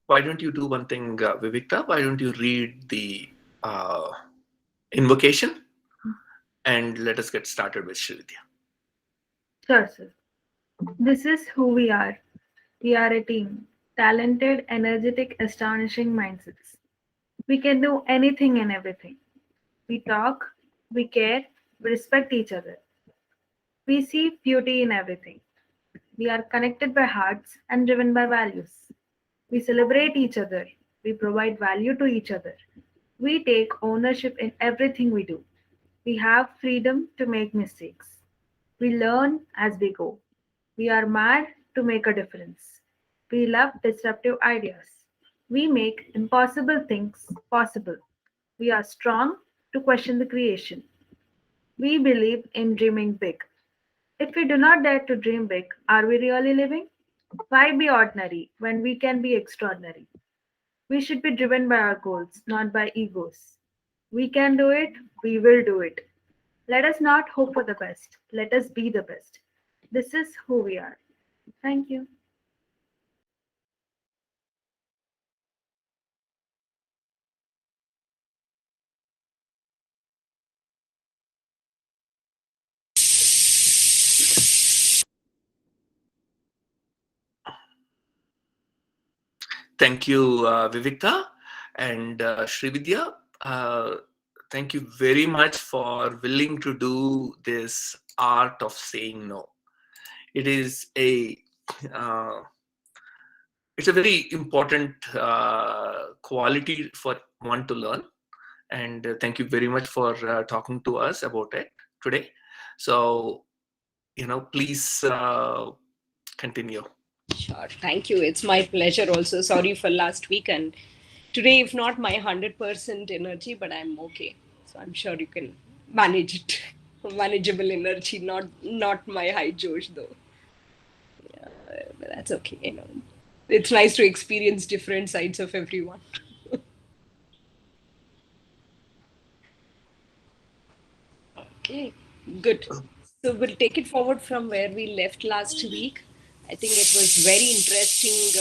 Why don't you do one thing, Vivikta? Why don't you read the invocation and let us get started with Srividya. Sure, sir. This is who we are. We are a team. Talented, energetic, astonishing mindsets. We can do anything and everything. We talk, we care, we respect each other. We see beauty in everything. We are connected by hearts and driven by values. We celebrate each other. We provide value to each other. We take ownership in everything we do. We have freedom to make mistakes. We learn as we go. We are mad to make a difference. We love disruptive ideas. We make impossible things possible. We are strong to question the creation. We believe in dreaming big. If we do not dare to dream big, are we really living? Why be ordinary when we can be extraordinary? We should be driven by our goals, not by egos. We can do it, we will do it. Let us not hope for the best, let us be the best. This is who we are. Thank you. Thank you, Vivikta and Srividya. Uh, Thank you very much for willing to do this art of saying no. It is uh, it's a very important quality for one to learn. And thank you very much for talking to us about it today. So, please continue. Sure. Thank you. It's my pleasure also. Sorry for last week and today, if not my 100% energy, but I'm okay. So I'm sure you can manage it. Manageable energy, not my high Josh though. But that's okay. It's nice to experience different sides of everyone. Okay, good. So we'll take it forward from where we left last week. I think it was very interesting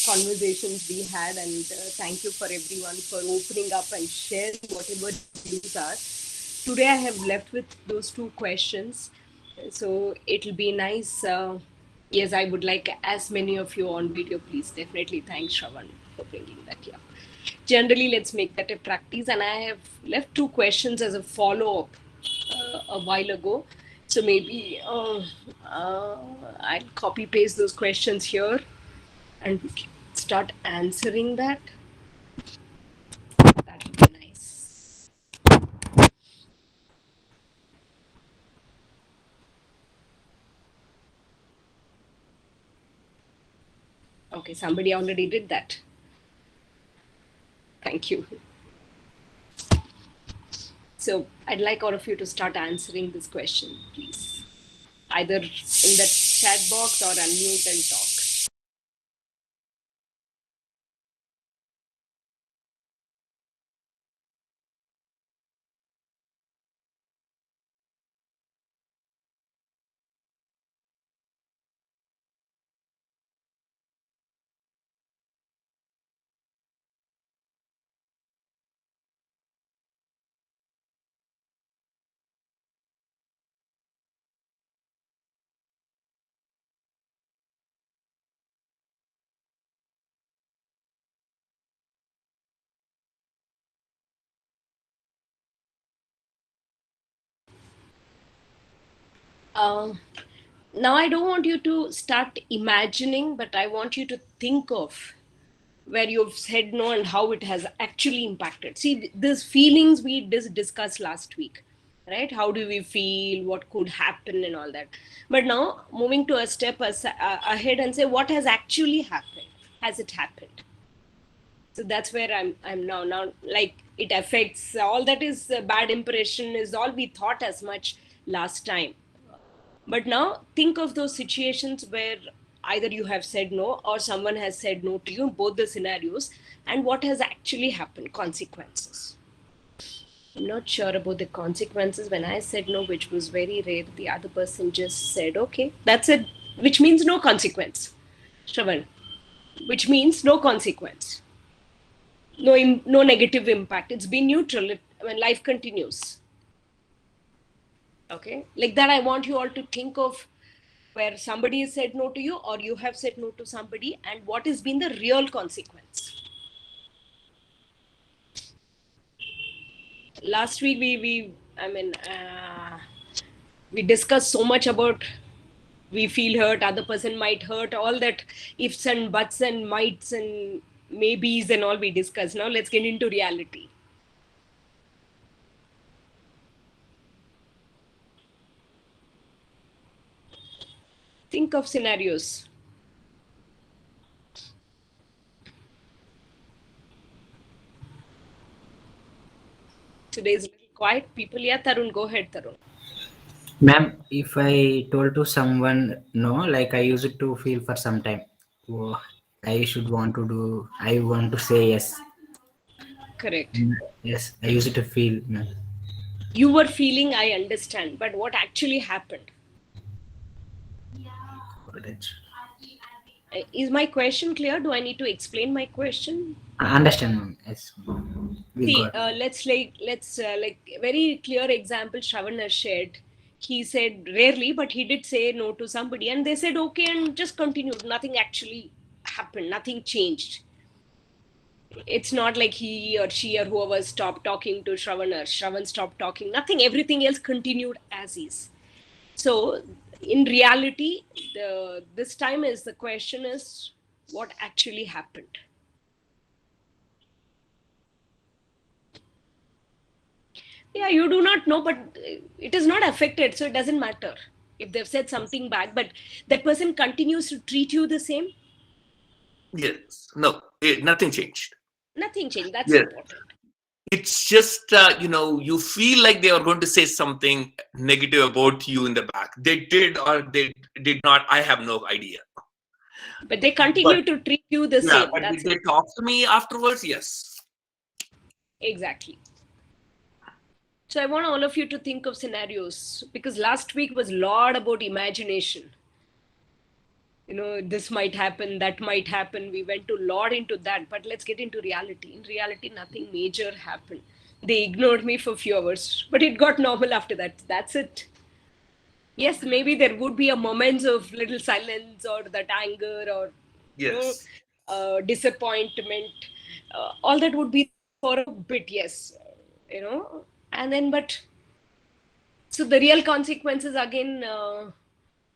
conversations we had, and thank you for everyone for opening up and sharing whatever your views are. Today, I have left with those two questions, so it'll be nice. Yes, I would like as many of you on video, please. Definitely, thanks, Shravan, for bringing that here. Generally, let's make that a practice. And I have left two questions as a follow up a while ago. So maybe I'll copy paste those questions here and start answering that. That would be nice. Okay, somebody already did that. Thank you. So I'd like all of you to start answering this question, please. Either in the chat box or unmute and talk. Um, Now, I don't want you to start imagining, but I want you to think of where you've said no and how it has actually impacted. See, these feelings we discussed last week, right? How do we feel? What could happen and all that. But now, moving to a step ahead and say, what has actually happened? Has it happened? So that's where I'm now like it affects all that is a bad impression is all we thought as much last time. But now think of those situations where either you have said no or someone has said no to you, both the scenarios, and what has actually happened, consequences. I'm not sure about the consequences. When I said no, which was very rare, the other person just said, okay, that's it, which means no consequence. Shravan. which means no consequence, no negative impact. It's been neutral. When life continues. Okay, like that, I want you all to think of where somebody has said no to you, or you have said no to somebody, and what has been the real consequence. Last week we discussed so much about we feel hurt, other person might hurt, all that ifs and buts and mights and maybes and all we discussed. Now let's get into reality. Think of scenarios. Today's a little quiet. People, yeah, Tarun, go ahead, Tarun. Ma'am, if I told to someone no, like I used to feel for some time. Oh, I should want to do. I want to say yes. Correct. Yes, I used to feel. Ma'am. You were feeling, I understand, but what actually happened? Is my question clear? Do I need to explain my question? I understand, ma'am. Yes. We See, got. let's like very clear example Shravan has shared. He said rarely, but he did say no to somebody, and they said okay and just continued. Nothing actually happened. Nothing changed. It's not like he or she or whoever stopped talking to Shravan, or Shravan stopped talking. Nothing. Everything else continued as is. So, in reality, this time is the question is what actually happened. Yeah, you do not know, but it is not affected, so it doesn't matter if they've said something bad, but that person continues to treat you the same. Yes. No, nothing changed. Nothing changed. That's Yes. important. It's just, you feel like they are going to say something negative about you in the back. They did or they did not. I have no idea. But they continue to treat you the Yeah, same. but That's did they talk to me afterwards? Yes. exactly. So I want all of you to think of scenarios, because last week was a lot about imagination. This might happen, that might happen. We went a lot into that, but let's get into reality. In reality, nothing major happened. They ignored me for a few hours, but it got normal after that. That's it. Yes, maybe there would be a moments of little silence or that anger or Yes. disappointment. All that would be for a bit, yes. And then, but so the real consequences again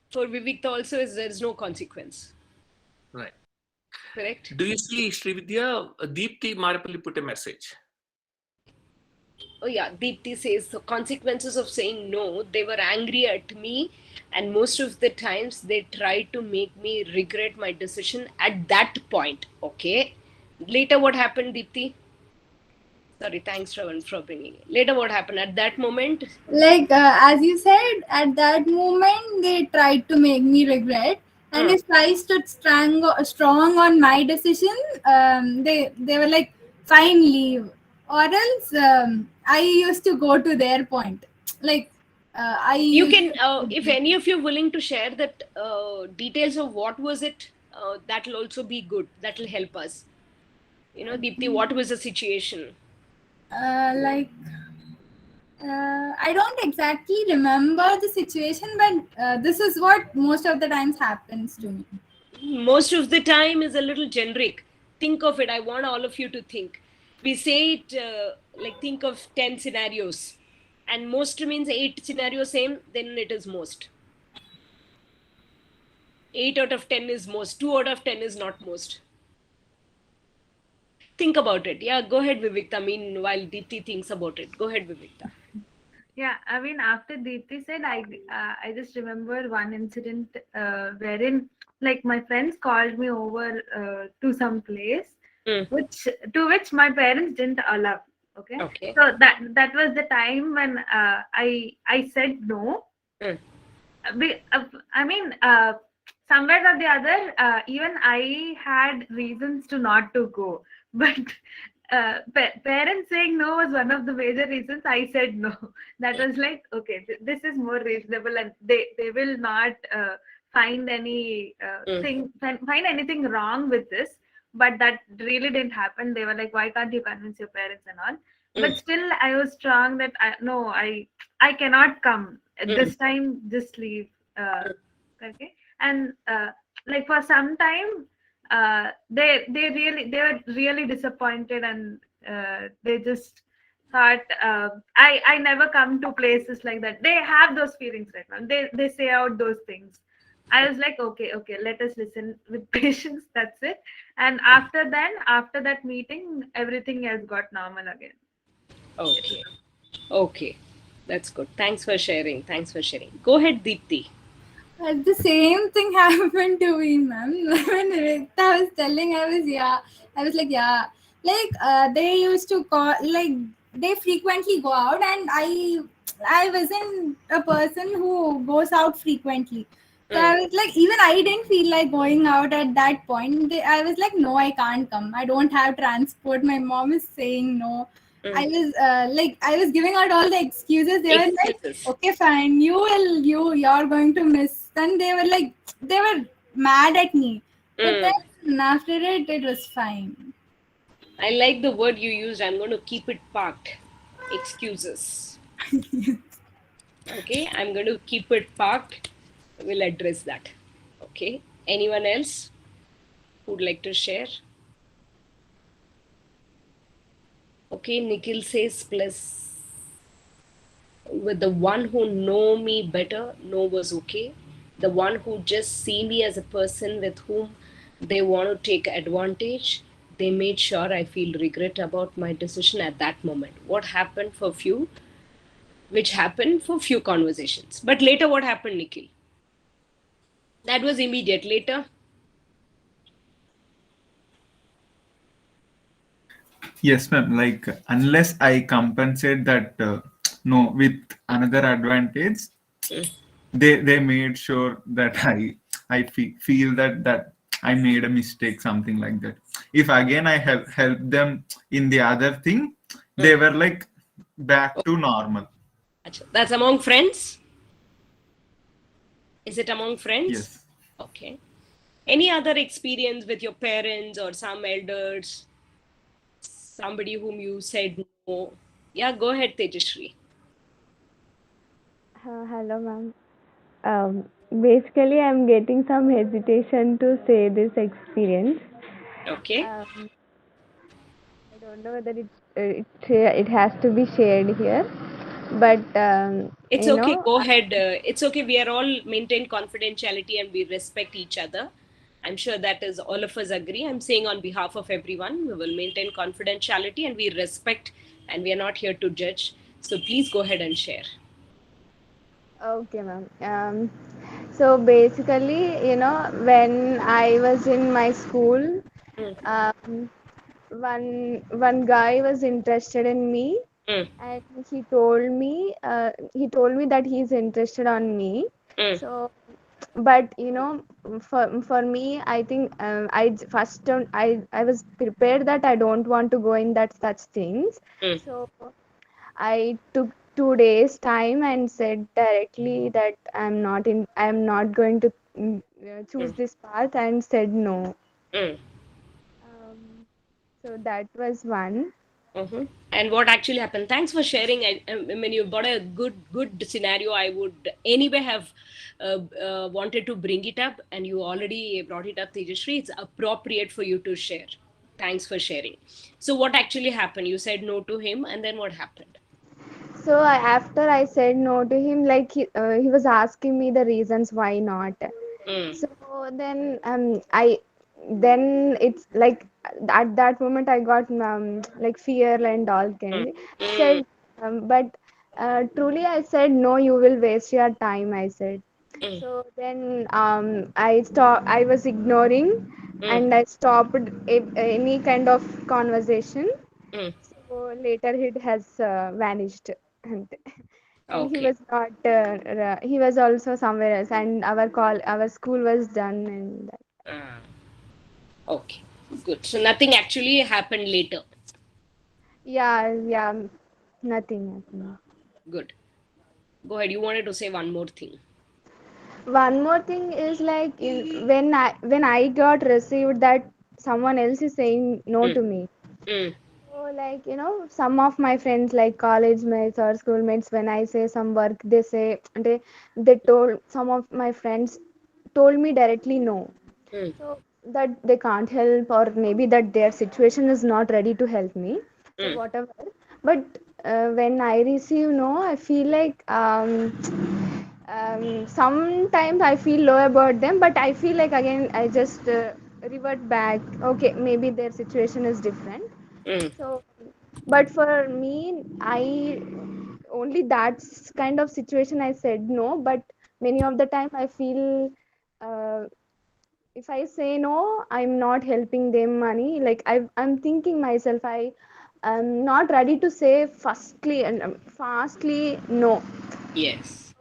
for Vivikta also is there's no consequence. Right. Correct? Do you see, Srividya, Deepthi Marapalli put a message? Oh yeah, Deepthi says the consequences of saying no, they were angry at me, and most of the times they tried to make me regret my decision at that point. Okay. Later, what happened, Deepthi? Sorry, thanks, Shravan, for bringing it. Later, what happened at that moment? Like as you said, at that moment they tried to make me regret, and if I stood strong on my decision, they were like, fine, leave, or else I used to go to their point. Like You can, if any of you are willing to share that details of what was it, that will also be good. That will help us. Deepthi, what was the situation? like I don't exactly remember the situation, but this is what most of the times happens to me. Most of the time is a little generic. Think of it. I want all of you to think. We say it like think of 10 scenarios, and most means 8 scenarios same, then it is most. 8 out of 10 is most. 2 out of 10 is not most. Think about it. Yeah, go ahead, Vivikta. Meanwhile, Deepthi thinks about it. Go ahead, Vivikta. Yeah, I mean, after Deepthi said, I just remember one incident wherein, like, my friends called me over to some place, which my parents didn't allow. Okay. So that was the time when I said no. I mean, somewhere or the other, even I had reasons to not to go, but parents saying no was one of the major reasons I said no. That was like, okay, this is more reasonable, and they will not find any find anything wrong with this, but that really didn't happen. They were like, why can't you convince your parents and all? But still I was strong that I cannot come this time, just leave. Okay. And like for some time they were really disappointed, and they just thought I never come to places like that. They have those feelings right now. They say out those things. I was like, okay, let us listen with patience. That's it. And after that meeting, everything has got normal again. Okay, that's good. Thanks for sharing. Go ahead, Deepthi. The same thing happened to me, ma'am. When Rita was telling, I was like, yeah. Like, they used to call, like, they frequently go out, and I wasn't a person who goes out frequently. So I was like, even I didn't feel like going out at that point. I was like, no, I can't come. I don't have transport. My mom is saying no. I was I was giving out all the excuses. They were like, okay, fine, you're going to miss. Then they were mad at me. But then after it was fine. I like the word you used. I'm going to keep it parked. Excuses. Okay, I'm going to keep it parked. We'll address that. Okay. Anyone else who'd like to share? Okay, Nikhil says plus with the one who know me better, no was okay. The one who just see me as a person with whom they want to take advantage, they made sure I feel regret about my decision at that moment. What happened for few, which happened for few conversations. But later what happened, Nikhil? That was immediate. Later? Yes, ma'am. Like, unless I compensate that, no, with another advantage, they made sure that I feel that I made a mistake, something like that. If again I help them in the other thing, they were like back to normal. That's among friends? Is it among friends? Yes. Okay. Any other experience with your parents or some elders? Somebody whom you said no? Yeah, go ahead, Tejashri. Hello, ma'am. Basically, I'm getting some hesitation to say this experience. Okay. I don't know whether it has to be shared here, but It's okay. Go ahead. It's okay. We are all maintain confidentiality and we respect each other. I'm sure that is all of us agree. I'm saying on behalf of everyone, we will maintain confidentiality and we respect, and we are not here to judge. So please go ahead and share. Okay, ma'am. So basically, when I was in my school, one guy was interested in me, and he told me that he's interested on me. So, but for me, I think I was prepared that I don't want to go in that such things. So I took 2 days time and said directly that I'm not going to choose this path, and said no. So that was one. And what actually happened? Thanks for sharing. I mean, you brought a good scenario. I would anyway have wanted to bring it up, and you already brought it up, Tejashri. It's appropriate for you to share. Thanks for sharing. So, what actually happened? You said no to him, and then what happened? So after I said no to him, like he was asking me the reasons why not. So then then it's like at that moment I got like fear and all kind. Said, but truly I said no. You will waste your time, I said. So then I was ignoring, and I stopped any kind of conversation. So later it has vanished, and he Okay. was not. He was also somewhere else, and our school was done, and Okay. Good. So nothing actually happened later. yeah, nothing happened. Good. Go ahead. You wanted to say one more thing. One more thing is like when I got received that someone else is saying no Mm. to me. Mm. So like some of my friends like college mates or schoolmates, when I say some work, they told some of my friends told me directly no. Mm. So that they can't help, or maybe that their situation is not ready to help me. So Mm. whatever. But when I receive no, I feel like sometimes I feel low about them, but I feel like again I just revert back. Okay, maybe their situation is different. Mm. So, but for me, I only that's kind of situation I said no. But many of the time I feel uh, if I say no, I'm not helping them money. Like I'm thinking myself, I'm not ready to say firstly and fastly no. Yes.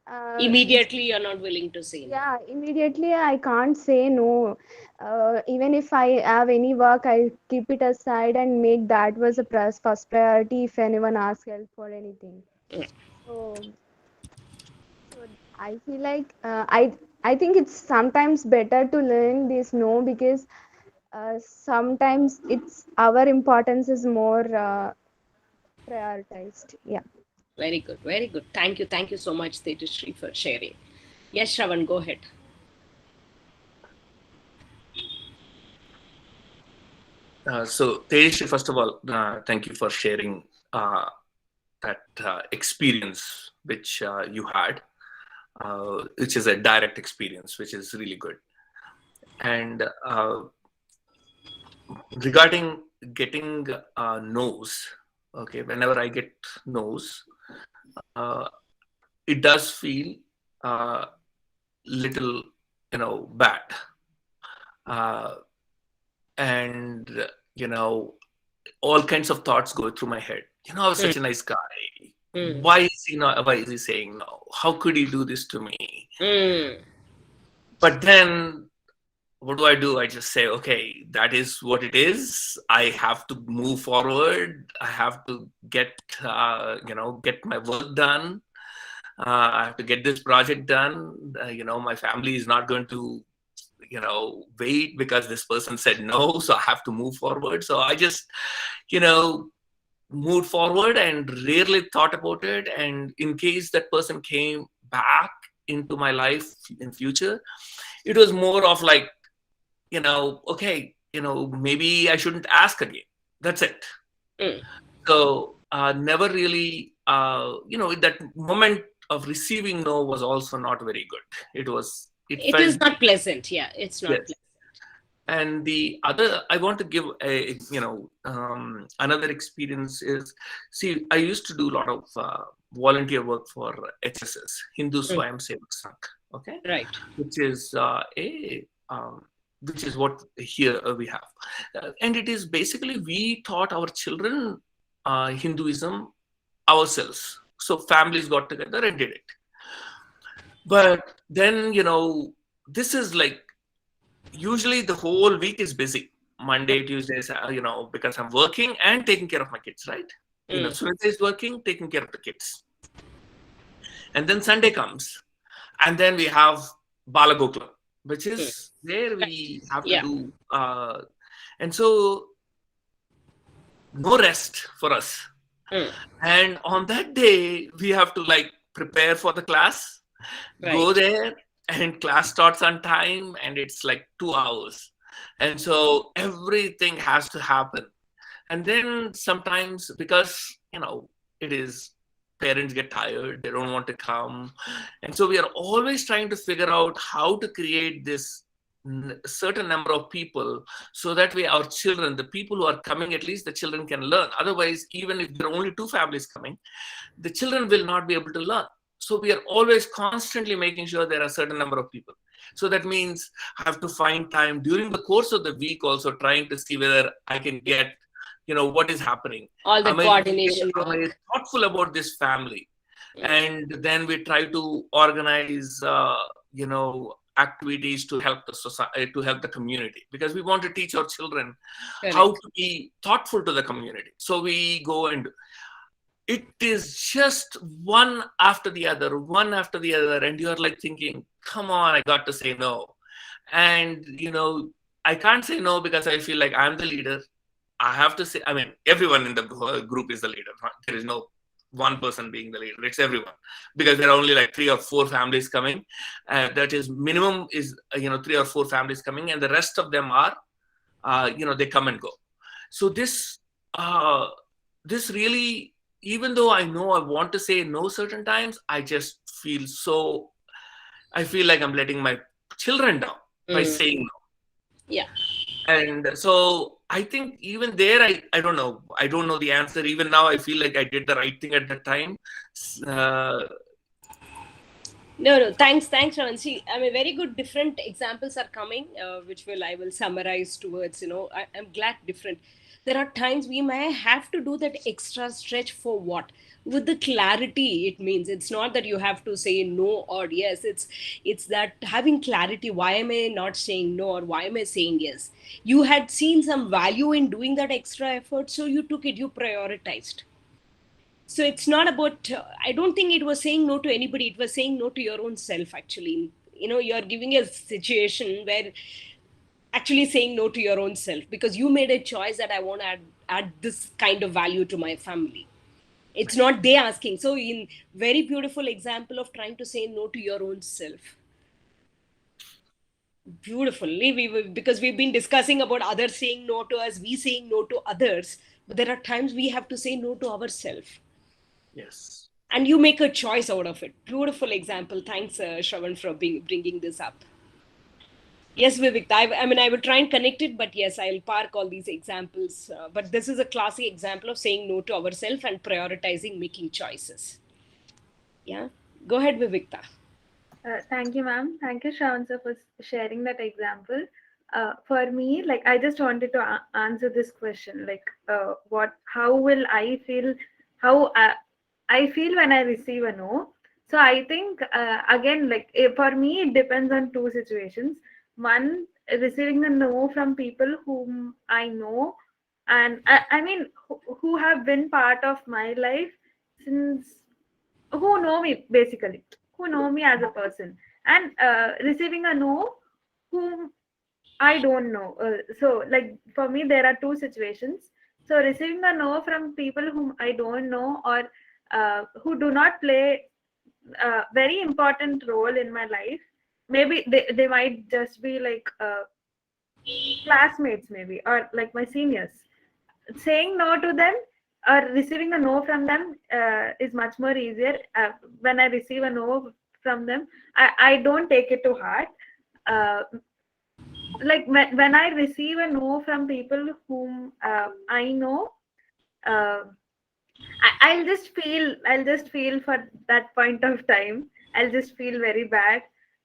Uh, Immediately, you're not willing to say no. yeah, immediately I can't say no. Even if I have any work, I keep it aside and make that was a first priority if anyone asks help for anything. Mm. So, so I feel like I think it's sometimes better to learn this no, because sometimes it's our importance is more prioritized. Yeah. Very good. Very good. Thank you. Thank you so much, Tejashree, for sharing. Yes, Shravan, go ahead. So, Tej, first of all, thank you for sharing that experience which you had, which is a direct experience, which is really good. And regarding getting no's, okay, whenever I get no's, uh, it does feel little, bad. Uh, and, all kinds of thoughts go through my head. I was Mm. such a nice guy. Mm. Why is he saying no? How could he do this to me? Mm. But then what do? I just say, okay, that is what it is. I have to move forward. I have to get my work done. I have to get this project done. My family is not going to, wait because this person said no. So I have to move forward. So I just, you know, moved forward and rarely thought about it. And in case that person came back into my life in future, it was more of like, okay, maybe I shouldn't ask again. That's it. Mm. So never really, that moment of receiving no was also not very good. It It is felt, not pleasant. Yeah, it's not yes. pleasant. And the other, I want to give another experience is, see, I used to do a lot of volunteer work for HSS, Hindu Mm. Swayam Sevak Sangh, okay, Right. which is which is what here we have, and it is basically we taught our children Hinduism ourselves. So families got together and did it. But then this is like, usually the whole week is busy. Monday, Tuesdays, because I'm working and taking care of my kids, right? Mm. Sunday is working, taking care of the kids. And then Sunday comes. And then we have Balagokula, which Mm. is where we have to Yeah. do. And so, no rest for us. Mm. And on that day, we have to like prepare for the class, go Right. there, and class starts on time, and it's like 2 hours. And so everything has to happen. And then sometimes, because it is, parents get tired, they don't want to come, and so we are always trying to figure out how to create this certain number of people, so that way our children, the people who are coming, at least the children can learn. Otherwise, even if there are only two families coming, the children will not be able to learn. So we are always constantly making sure there are a certain number of people. So that means I have to find time during the course of the week, also trying to see whether I can get, what is happening. All the Am I coordination am I work. thoughtful about this family? Mm. And then we try to organize, activities to help the society, to help the community, because we want to teach our children how Correct. to be thoughtful to the community. So we go and it is just one after the other, and you're like thinking, come on, I got to say no. And I can't say no because I feel like I'm the leader. I have to say, I mean, everyone in the group is the leader. There is no one person being the leader. It's everyone, because there are only like 3 or 4 families coming. That is minimum is 3 or 4 families coming, and the rest of them are they come and go. So this really, even though I know I want to say no certain times, I just I feel like I'm letting my children down by saying no. Yeah. And so I think even there, I don't know. I don't know the answer. Even now, I feel like I did the right thing at that time. No, thanks, Shravan. See, I mean, very good. Different examples are coming, which I will summarize towards. I'm glad different. There are times we may have to do that extra stretch for what? With the clarity, it means it's not that you have to say no or yes. It's that having clarity. Why am I not saying no, or why am I saying yes? You had seen some value in doing that extra effort, so you took it. You prioritized. So it's not about, I don't think it was saying no to anybody. It was saying no to your own self, actually. You're giving a situation where actually saying no to your own self, because you made a choice that I want to add this kind of value to my family. It's not they asking. So in very beautiful example of trying to say no to your own self. Beautifully, because we've been discussing about others saying no to us, we saying no to others, but there are times we have to say no to ourselves. Yes. And you make a choice out of it. Beautiful example. Thanks, Shravan, for bringing this up. Yes, Vivek, I will try and connect it, but yes, I'll park all these examples. But this is a classic example of saying no to ourselves and prioritizing, making choices. Yeah. Go ahead, Vivekta. Thank you, ma'am. Thank you, Shravan sir, for sharing that example. For me, like, I just wanted to answer this question, like, how will I feel, how I feel when I receive a no. So I think, again, like, for me, it depends on 2 situations. One, receiving a no from people whom I know, and I mean, who have been part of my life since, who know me basically, who know me as a person, and receiving a no whom I don't know. So, like, for me, there are 2 situations. So, receiving a no from people whom I don't know, or who do not play a very important role in my life. Maybe they might just be like classmates, maybe, or like my seniors. Saying no to them or receiving a no from them is much more easier. When I receive a no from them, I don't take it to heart. Uh, like when I receive a no from people whom I know, uh, I'll just feel for that point of time. I'll just feel very bad.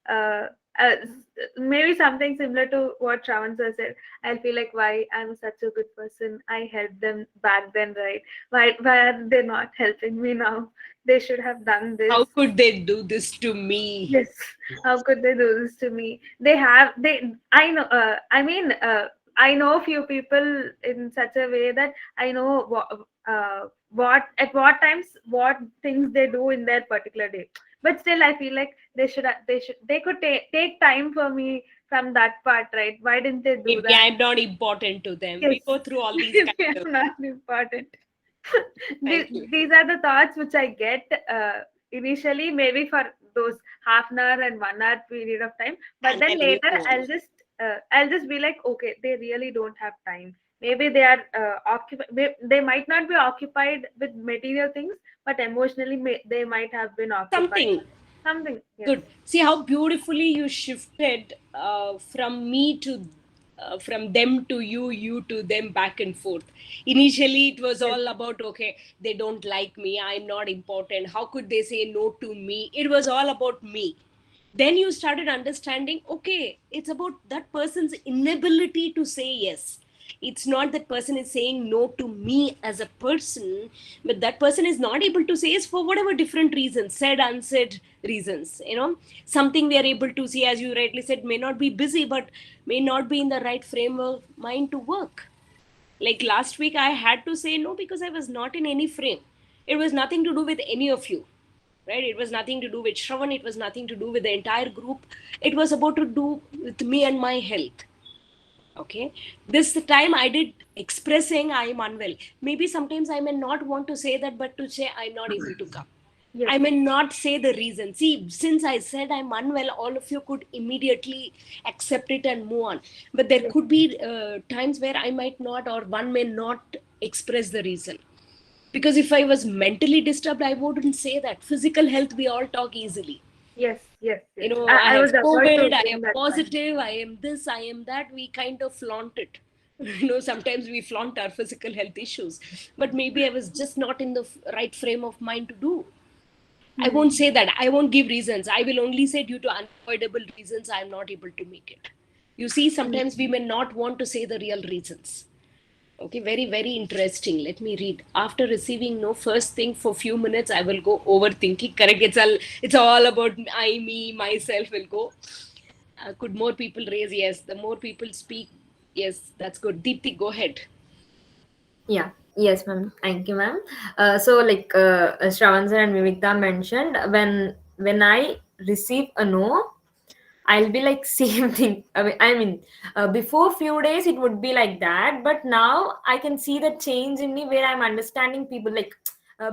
Uh, uh, Maybe something similar to what Shravan sir said. I'll feel like, why I'm such a good person. I helped them back then, right? Why are they not helping me now? They should have done this. How could they do this to me? Yes. How could they do this to me? I know. I know a few people in such a way that I know at what times, what things they do in their particular day. But still, I feel like they could take time for me from that part, right? Why didn't they do Maybe that? I'm not important to them. Yes. We go through all these kind of. I'm not important. You. These are the thoughts which I get initially, maybe for those half an hour and 1 hour period of time. But And then then later, you I'll just be like, okay, they really don't have time. Maybe they are occupied. They might not be occupied with material things, but emotionally, they might have been occupied. Something. Yes. Good. See how beautifully you shifted from me to from them to you to them, back and forth. Initially, it was all about, okay, they don't like me, I'm not important. How could they say no to me? It was all about me. Then you started understanding, okay, it's about that person's inability to say yes. It's not that person is saying no to me as a person, but that person is not able to say yes for whatever different reasons, said, unsaid reasons. Something we are able to see, as you rightly said, may not be busy, but may not be in the right frame of mind to work. Like last week, I had to say no because I was not in any frame. It was nothing to do with any of you, right? It was nothing to do with Shravan. It was nothing to do with the entire group. It was about to do with me and my health. Okay, this time I did express saying I am unwell. Maybe sometimes I may not want to say that, but to say I'm not able to come. Yes. I may not say the reason. See, since I said I'm unwell, all of you could immediately accept it and move on. But there could be times where I might not, or one may not express the reason. Because if I was mentally disturbed, I wouldn't say that. Physical health, we all talk easily. Yes, yes, yes. You know, I have was about to COVID, I bring am that point. positive, I am this, I am that. We kind of flaunt it. You know, sometimes we flaunt our physical health issues. But maybe I was just not in the right frame of mind to do. I won't say that. I won't give reasons. I will only say due to unavoidable reasons, I am not able to make it. You see, sometimes we may not want to say the real reasons. Okay, very, very interesting. Let me read. After receiving no, first thing for few minutes, I will go overthinking. Correct. It's all about I, me, myself will go. Could more people raise? Yes. The more people speak, yes, that's good. Deepti, go ahead. Yeah. Yes, ma'am. Thank you, ma'am. So, like Shravan sir and Vivikta mentioned, when I receive a no, I'll be like same thing. Before few days it would be like that, but now I can see the change in me where I'm understanding people. Like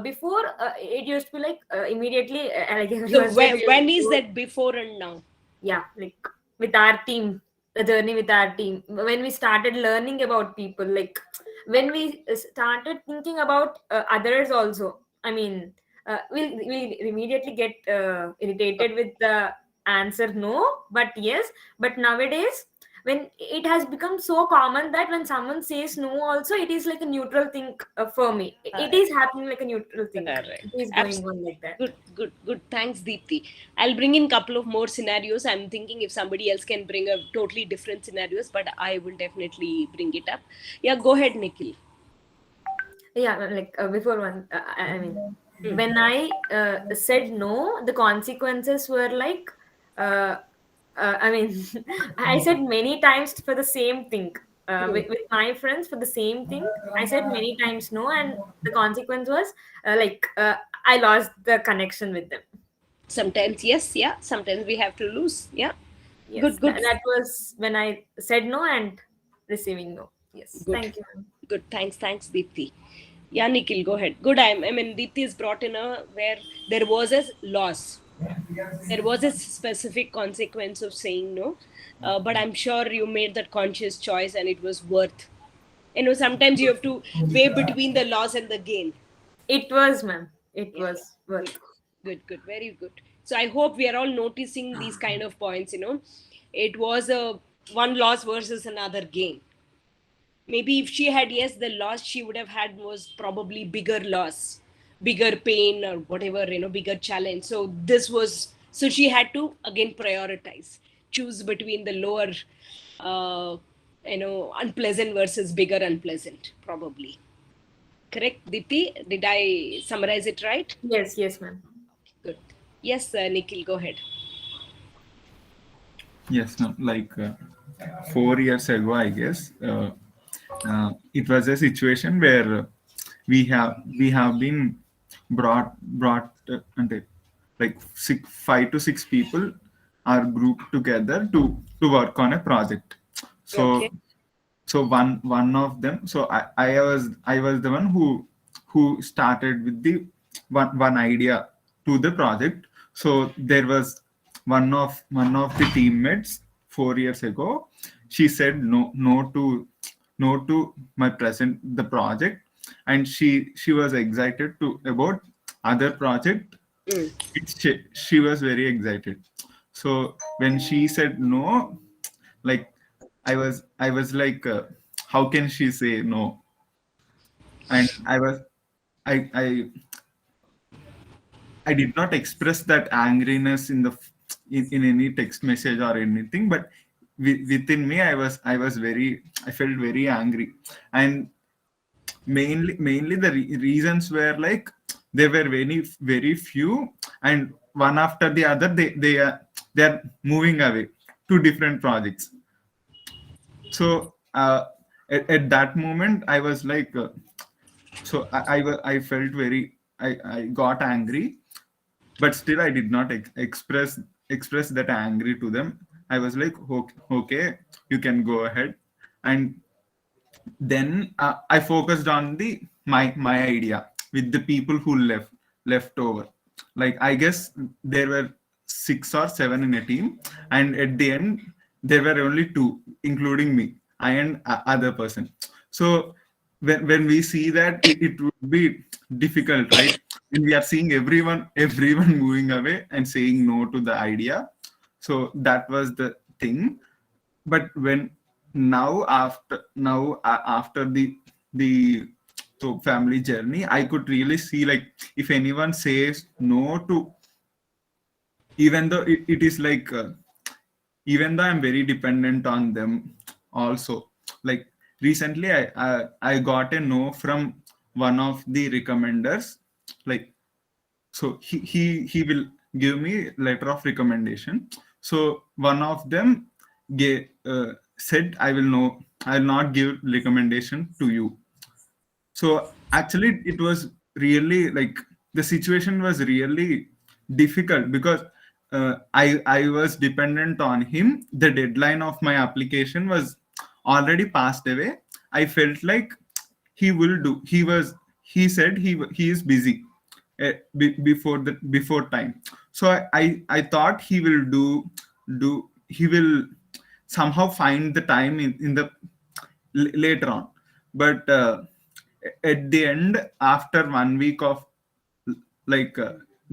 before, it used to be like immediately like So everyone said, when is that before and now? yeah, like with our team, the journey with our team, when we started learning about people, like when we started thinking about others also. I mean, we'll immediately get irritated with the answer no, but yes. But nowadays, when it has become so common that when someone says no also, it is like a neutral thing for me. It is happening like a neutral thing. Correct. It is going on like that. Good. Thanks, Deepti. I'll bring in a couple of more scenarios. I'm thinking if somebody else can bring a totally different scenarios, but I will definitely bring it up. Yeah, go ahead, Nikhil. Yeah, like before one, when I said no, the consequences were like, I mean, I said many times for the same thing. With my friends for the same thing, I said many times no, and the consequence was I lost the connection with them. Sometimes yes, yeah. Sometimes we have to lose. Yeah. Yes, Good. That was when I said no and receiving no. Yes, Good. thank you. Good. Thanks, Deepti. Yeah, Nikhil, go ahead. Good. I mean, Deepti is brought in where there was a loss. There was a specific consequence of saying no, but I'm sure you made that conscious choice and it was worth. You know, sometimes you have to weigh between the loss and the gain. It was, ma'am. It was worth. Good, very good. So I hope we are all noticing these kind of points. You know, it was a one loss versus another gain. Maybe if she had the loss she would have had was probably bigger loss, bigger pain, or whatever, you know, bigger challenge. So she had to again prioritize, choose between the lower unpleasant versus bigger unpleasant, probably. Correct, Dipti? Did I summarize it right? Yes, ma'am. Good. Yes, Nikhil, go ahead. Yes, no, like 4 years ago, I guess, it was a situation where we have been brought like 5 to 6 people are grouped together to work on a project. So Okay. so one of them, so I was the one who started with the one idea to the project. So there was one of the teammates 4 years ago. She said no to my present the project, and she was excited to about other project. She was very excited. So when she said no, like I was like, how can she say no? And I did not express that angriness in any text message or anything, but within me I felt very angry. And mainly the reasons were like there were very few, and one after the other they are moving away to different projects. So at that moment I was like, I felt very I got angry, but still I did not express that angry to them. I was like, okay, okay, you can go ahead. And then I focused on the my idea with the people who left over. Like, I guess there were 6 or 7 in a team, and at the end there were only 2, including me, I and other person. So when we see that, it would be difficult, right? When we are seeing everyone moving away and saying no to the idea. So that was the thing. But when after the Thop family journey, I could really see, like, if anyone says no to, even though it is like even though I'm very dependent on them also. Like, recently I got a no from one of the recommenders. Like, so he will give me letter of recommendation. So one of them said, I will not give recommendation to you. So actually it was really, like, the situation was really difficult, because I was dependent on him. The deadline of my application was already passed away. I felt like he said he is busy before time. So I thought he will somehow find the time in the later on. But at the end, after 1 week of, like,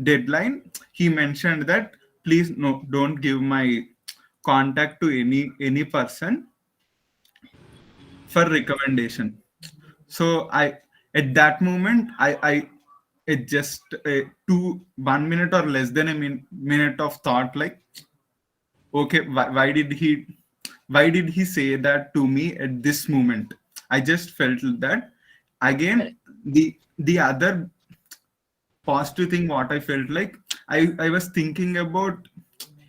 deadline, he mentioned that, please, no, don't give my contact to any person for recommendation. So at that moment, I it just 1 minute or less than a minute of thought, like, okay, why did he say that to me at this moment? I just felt that. Again, the other positive thing, what I felt like, I was thinking about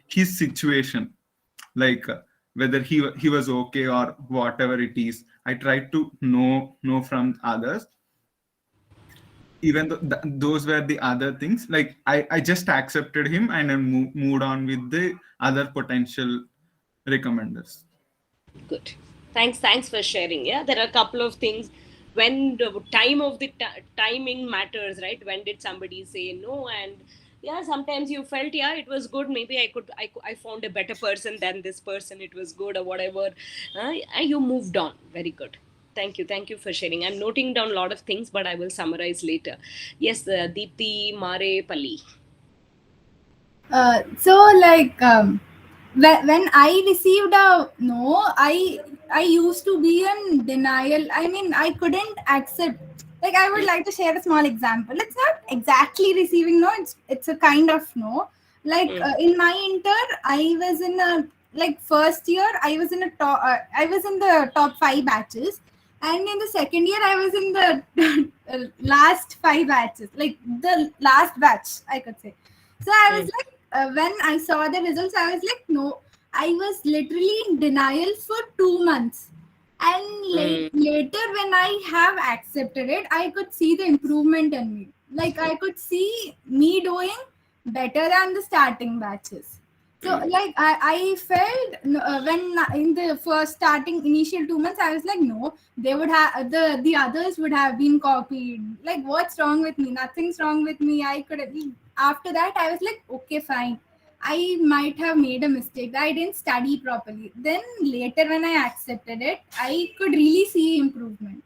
his situation, like, whether he was okay or whatever it is. I tried to know from others, even though those were the other things. Like, I just accepted him, and I moved on with the other potential recommenders. Good. Thanks for sharing. Yeah, there are a couple of things. When the time of the timing matters, right? When did somebody say no? And yeah, sometimes you felt, yeah, it was good, maybe I found a better person than this person, it was good, or whatever. And you moved on. Very good. Thank you for sharing. I'm noting down a lot of things, but I will summarize later. Yes, Deepthi Mare Pali. So like when I received a no, I used to be in denial. I mean, I couldn't accept. Like, I would like to share a small example. It's not exactly receiving no. It's a kind of no. Like in my inter, I was in a, like, first year I was in a top. I was in the top 5 batches, and in the second year I was in the last 5 batches, like the last batch, I could say. So I was like, when I saw the results, I was like, no, I was literally in denial for 2 months. And later, when I have accepted it, I could see the improvement in me. Like, I could see me doing better than the starting batches. So, like, I felt when in the first starting initial 2 months, I was like, no, they would have the others would have been copied. Like, what's wrong with me? Nothing's wrong with me. I could have. After that, I was like, okay, fine. I might have made a mistake. I didn't study properly. Then later, when I accepted it, I could really see improvement.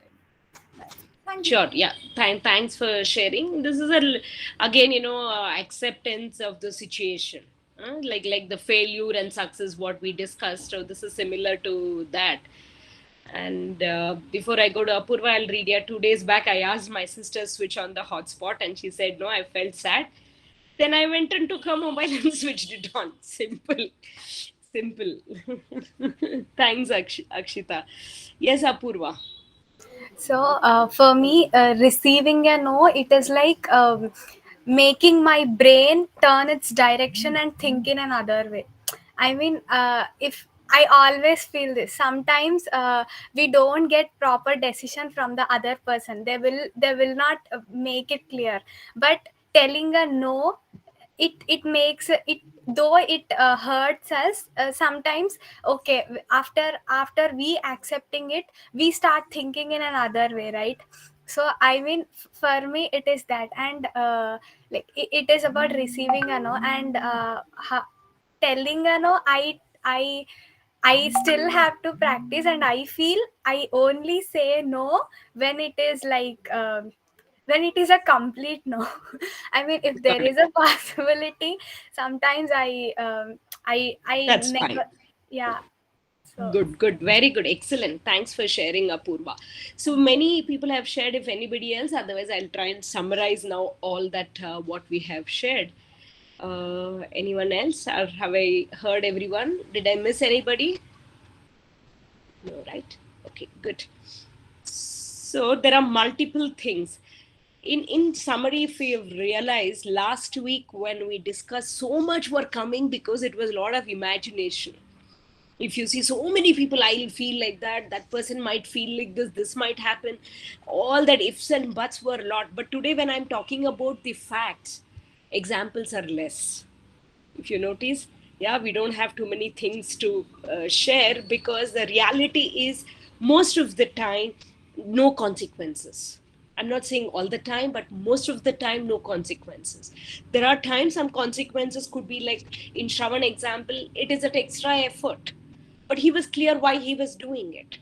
Sure. Yeah. Thanks for sharing. This is again, acceptance of the situation. Like the failure and success, what we discussed. So this is similar to that. And before I go to Apurva, I'll read. Yeah, 2 days back, I asked my sister to switch on the hotspot, and she said no. I felt sad. Then I went and took her mobile and switched it on. Simple. Thanks, Akshita. Yes, Apurva. So for me, receiving a no, it is like making my brain turn its direction and think in another way. I mean, if I always feel this. Sometimes we don't get proper decision from the other person. They will not make it clear. But telling a no, it makes it, though it hurts us sometimes. Okay, after we accepting it, we start thinking in another way, right? So I mean, for me it is that. And like it is about receiving a no, and telling a no. I still have to practice, and I feel I only say no when it is like when it is a complete no. I mean, if there is a possibility, sometimes I That's never. fine. Yeah. So Good, very good, excellent. Thanks for sharing, Apurva. So many people have shared. If anybody else, otherwise I'll try and summarize now all that what we have shared. Anyone else, or have I heard everyone? Did I miss anybody? No, right? Okay, good. So there are multiple things. In summary, if we have realized last week when we discussed, so much were coming because it was a lot of imagination. If you see so many people, I'll feel like that person might feel like this might happen. All that ifs and buts were a lot. But today when I'm talking about the facts, examples are less. If you notice, yeah, we don't have too many things to share, because the reality is most of the time no consequences. I'm not saying all the time, but most of the time no consequences. There are times some consequences could be like in Shravan example, it is an extra effort, but he was clear why he was doing it.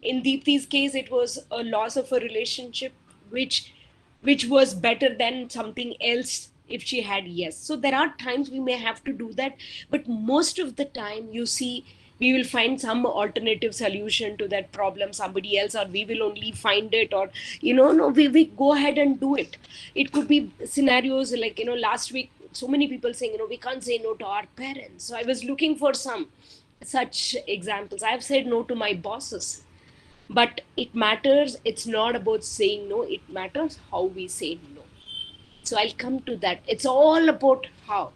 In Deepti's case, it was a loss of a relationship, which was better than something else if she had yes. So there are times we may have to do that, but most of the time, you see, we will find some alternative solution to that problem, somebody else, or we will only find it, or no, we go ahead and do it. It could be scenarios like, last week so many people saying, we can't say no to our parents. So I was looking for some such examples. I've said no to my bosses, but it matters, it's not about saying no, it matters how we say no. So I'll come to that. It's all about how.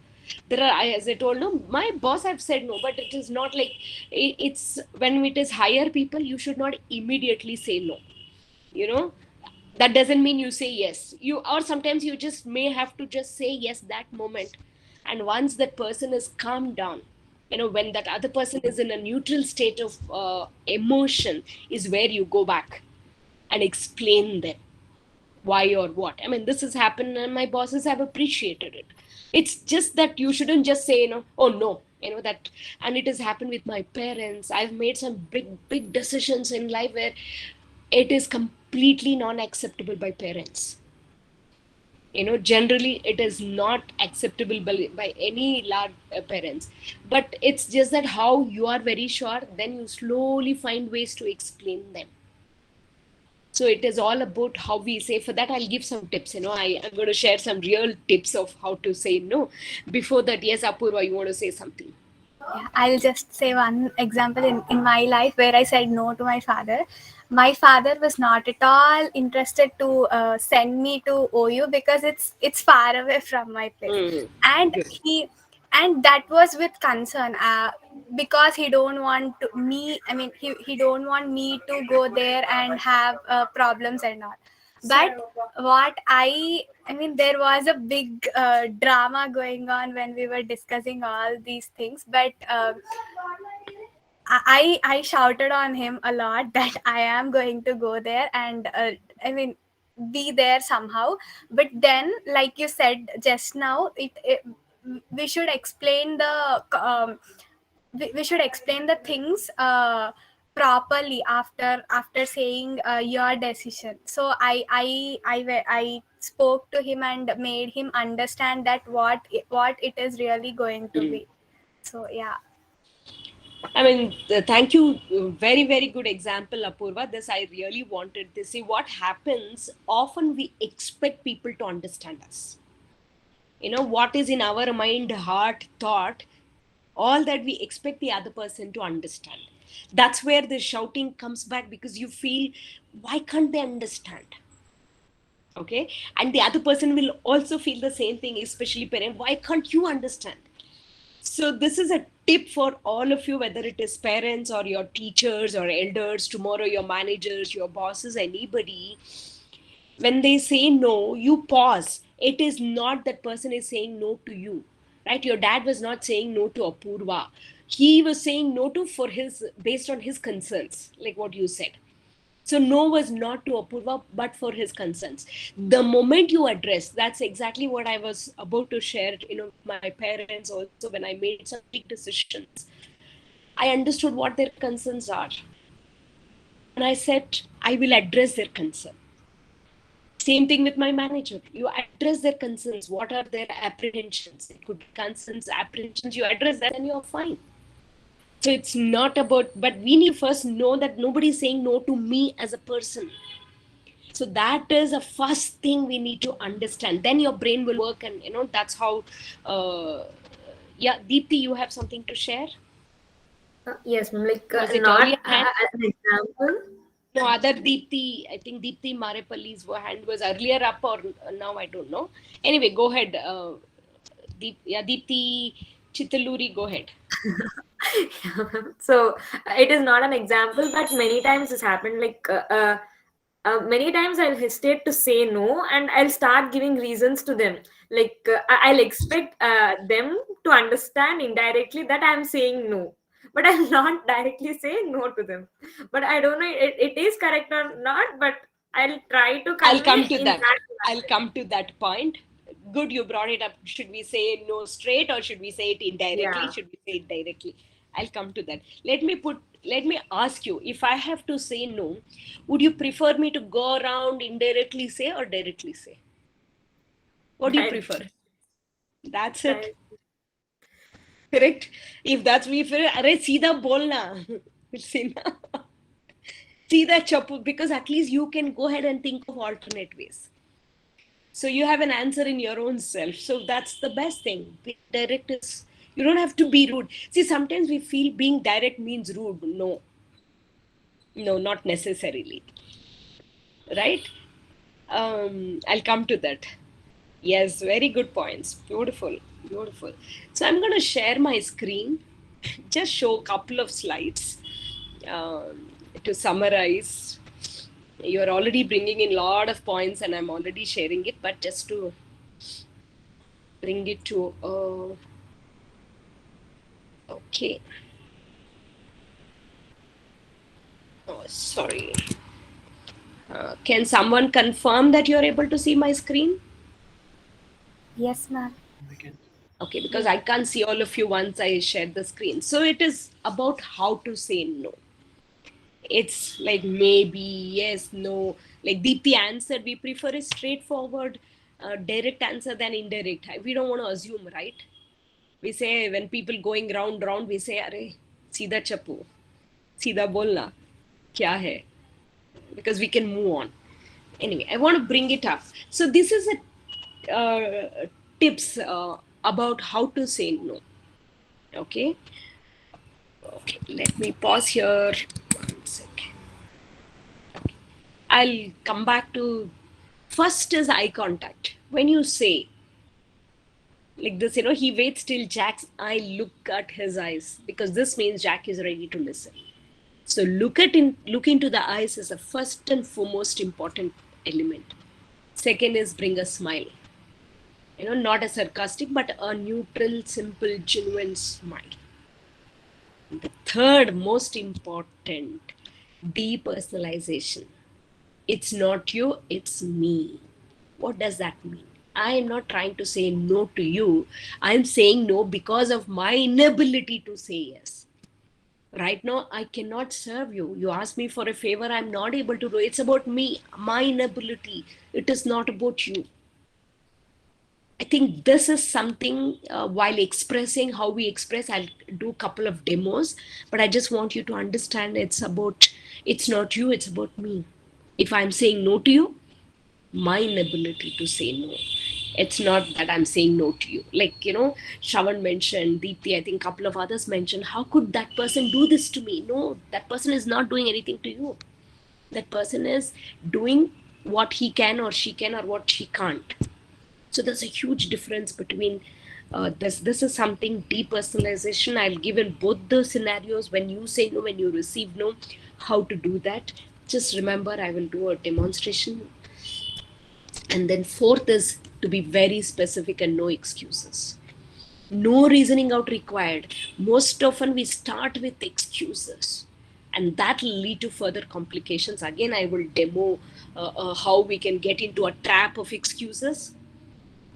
There are, as I told, no, my boss, I've said no, but it is not like, it's when it is higher people, you should not immediately say no. That doesn't mean you say yes. Or sometimes you just may have to just say yes that moment. And once that person is calmed down, when that other person is in a neutral state of emotion, is where you go back and explain them why or what. I mean, this has happened and my bosses have appreciated it. It's just that you shouldn't just say, oh no, that. And it has happened with my parents. I've made some big decisions in life where it is completely non-acceptable by parents. Generally it is not acceptable by any large parents, but it's just that how you are very sure, then you slowly find ways to explain them. So it is all about how we say. For that, I'll give some tips. I'm going to share some real tips of how to say no. Before that, yes, Apurva, you want to say something? yeah, I'll just say one example in my life where I said no to my father. My father was not at all interested to send me to OU because it's far away from my place, and Good. and that was with concern, because he don't want to me. I mean, he don't want me to go there and have problems and all. But what I mean, there was a big drama going on when we were discussing all these things. But I shouted on him a lot that I am going to go there, and I mean, be there somehow. But then, like you said just now, we should explain the we should explain the things properly after saying your decision. So I spoke to him and made him understand that what it is really going to be. So yeah. I mean, thank you. Very, very good example, Apurva. This I really wanted to see. What happens, often we expect people to understand us. What is in our mind, heart, thought, all that we expect the other person to understand. That's where the shouting comes back, because you feel, why can't they understand? Okay. And the other person will also feel the same thing, especially parent. Why can't you understand? So this is a tip for all of you, whether it is parents or your teachers or elders, tomorrow your managers, your bosses, anybody, when they say no, you pause. It is not that person is saying no to you, right? Your dad was not saying no to Apurva. He was saying no to for his, based on his concerns, like what you said. So no was not to Apurva, but for his concerns. The moment you address, that's exactly what I was about to share, my parents also, when I made some big decisions, I understood what their concerns are. And I said, I will address their concern. Same thing with my manager. You address their concerns. What are their apprehensions? It could be concerns, apprehensions. You address that and you're fine. So it's not about, but we need to first know that nobody's saying no to me as a person. So that is a first thing we need to understand. Then your brain will work, and that's how. Yeah, Deepthi, you have something to share? Yes, ma'am. Like Was it not earlier hand? an example. No, other Deepthi, I think Deepthi Marepalli's hand was earlier up, or now I don't know. Anyway, go ahead. Deepthi Chittaluri, go ahead. So it is not an example, but many times this happened. Like many times I'll hesitate to say no, and I'll start giving reasons to them. Like I'll expect them to understand indirectly that I'm saying no, but I'll not directly say no to them. But I don't know it is correct or not, but I'll try to convey. I'll come to that. I'll come to that point. Good, you brought it up. Should we say no straight, or should we say it indirectly? Yeah. Should we say it directly? I'll come to that. Let me ask you, if I have to say no, would you prefer me to go around indirectly say or directly say? What do you prefer? That's it. Correct? If that's me, arey seedha bolna. Seedha chapu, because at least you can go ahead and think of alternate ways. So you have an answer in your own self. So that's the best thing. Being direct is, you don't have to be rude. See, sometimes we feel being direct means rude. No, not necessarily. Right? I'll come to that. Yes, very good points. Beautiful. So I'm going to share my screen, just show a couple of slides to summarize. You're already bringing in a lot of points and I'm already sharing it, but just to bring it to, okay. Oh, sorry. Can someone confirm that you're able to see my screen? Yes, ma'am. Okay, because I can't see all of you once I share the screen. So it is about how to say no. It's like maybe, yes, no. Like Deepthi answered, we prefer a straightforward, direct answer than indirect. We don't want to assume, right? We say, when people going round, we say, Arey, seedha chapu, seedha bolna, kya hai? Because we can move on. Anyway, I want to bring it up. So this is a tips about how to say no. Okay, let me pause here. 1 second. Okay. I'll come back to, first is eye contact. When you say like this, he waits till Jack's eye look at his eyes, because this means Jack is ready to listen. So look into the eyes is the first and foremost important element. Second is bring a smile. Not a sarcastic, but a neutral, simple, genuine smile. The third most important, depersonalization. It's not you, it's me. What does that mean? I am not trying to say no to you. I'm saying no because of my inability to say yes. Right now, I cannot serve you. You ask me for a favor, I'm not able to do it. It's about me, my inability. It is not about you. I think this is something, while expressing how we express, I'll do a couple of demos, but I just want you to understand it's not you, it's about me. If I'm saying no to you, my inability to say no. It's not that I'm saying no to you. Like, Shravan mentioned, Deepthi, I think a couple of others mentioned, how could that person do this to me? No, that person is not doing anything to you. That person is doing what he can or she can or what she can't. So there's a huge difference between This is something depersonalization. I'll give in both the scenarios, when you say no, when you receive no, how to do that. Just remember, I will do a demonstration. And then fourth is to be very specific and no excuses. No reasoning out required. Most often we start with excuses, and that will lead to further complications. Again, I will demo how we can get into a trap of excuses.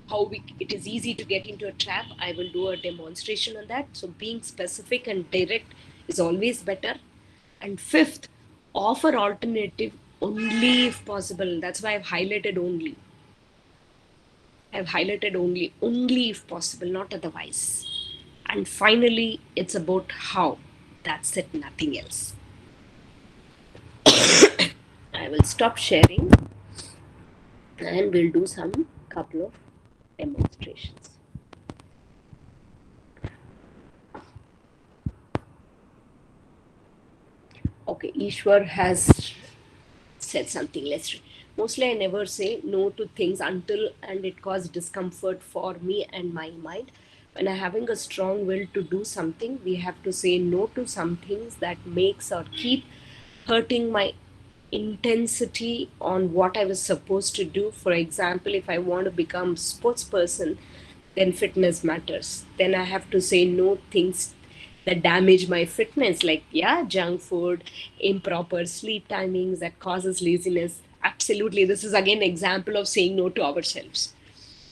It is easy to get into a trap. I will do a demonstration on that. So being specific and direct is always better. And fifth, offer alternative only if possible. That's why I've highlighted only. Only if possible, not otherwise. And finally, it's about how. That's it, nothing else. I will stop sharing and we'll do some couple of demonstrations. Okay, Ishwar has said something. Mostly I never say no to things until and it causes discomfort for me and my mind. When I'm having a strong will to do something, we have to say no to some things that makes or keep hurting my intensity on what I was supposed to do. For example, if I want to become sports person, then fitness matters. Then I have to say no things that damage my fitness, like junk food, improper sleep timings that causes laziness. Absolutely, this is again example of saying no to ourselves.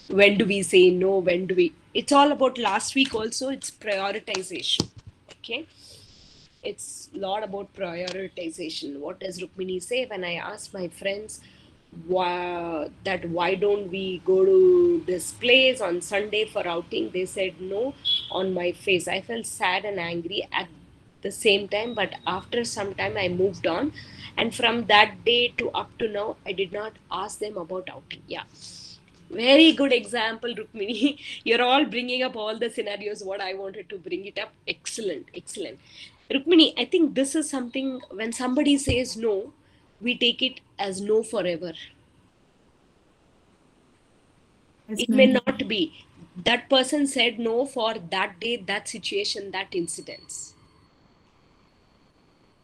When do we say no? When do we? It's all about last week also. It's prioritization. Okay, it's a lot about prioritization. What does Rukmini say? When I ask my friends why don't we go to this place on Sunday for outing, they said no. On my face, I felt sad and angry at the same time, but after some time I moved on, and from that day to up to now I did not ask them about outing. Very good example, Rukmini. You're all bringing up all the scenarios what I wanted to bring it up. Excellent. Rukmini, I think this is something, when somebody says no, we take it as no forever. Yes, It may ma'am. not be. That person said no for that day, that situation, that incidents.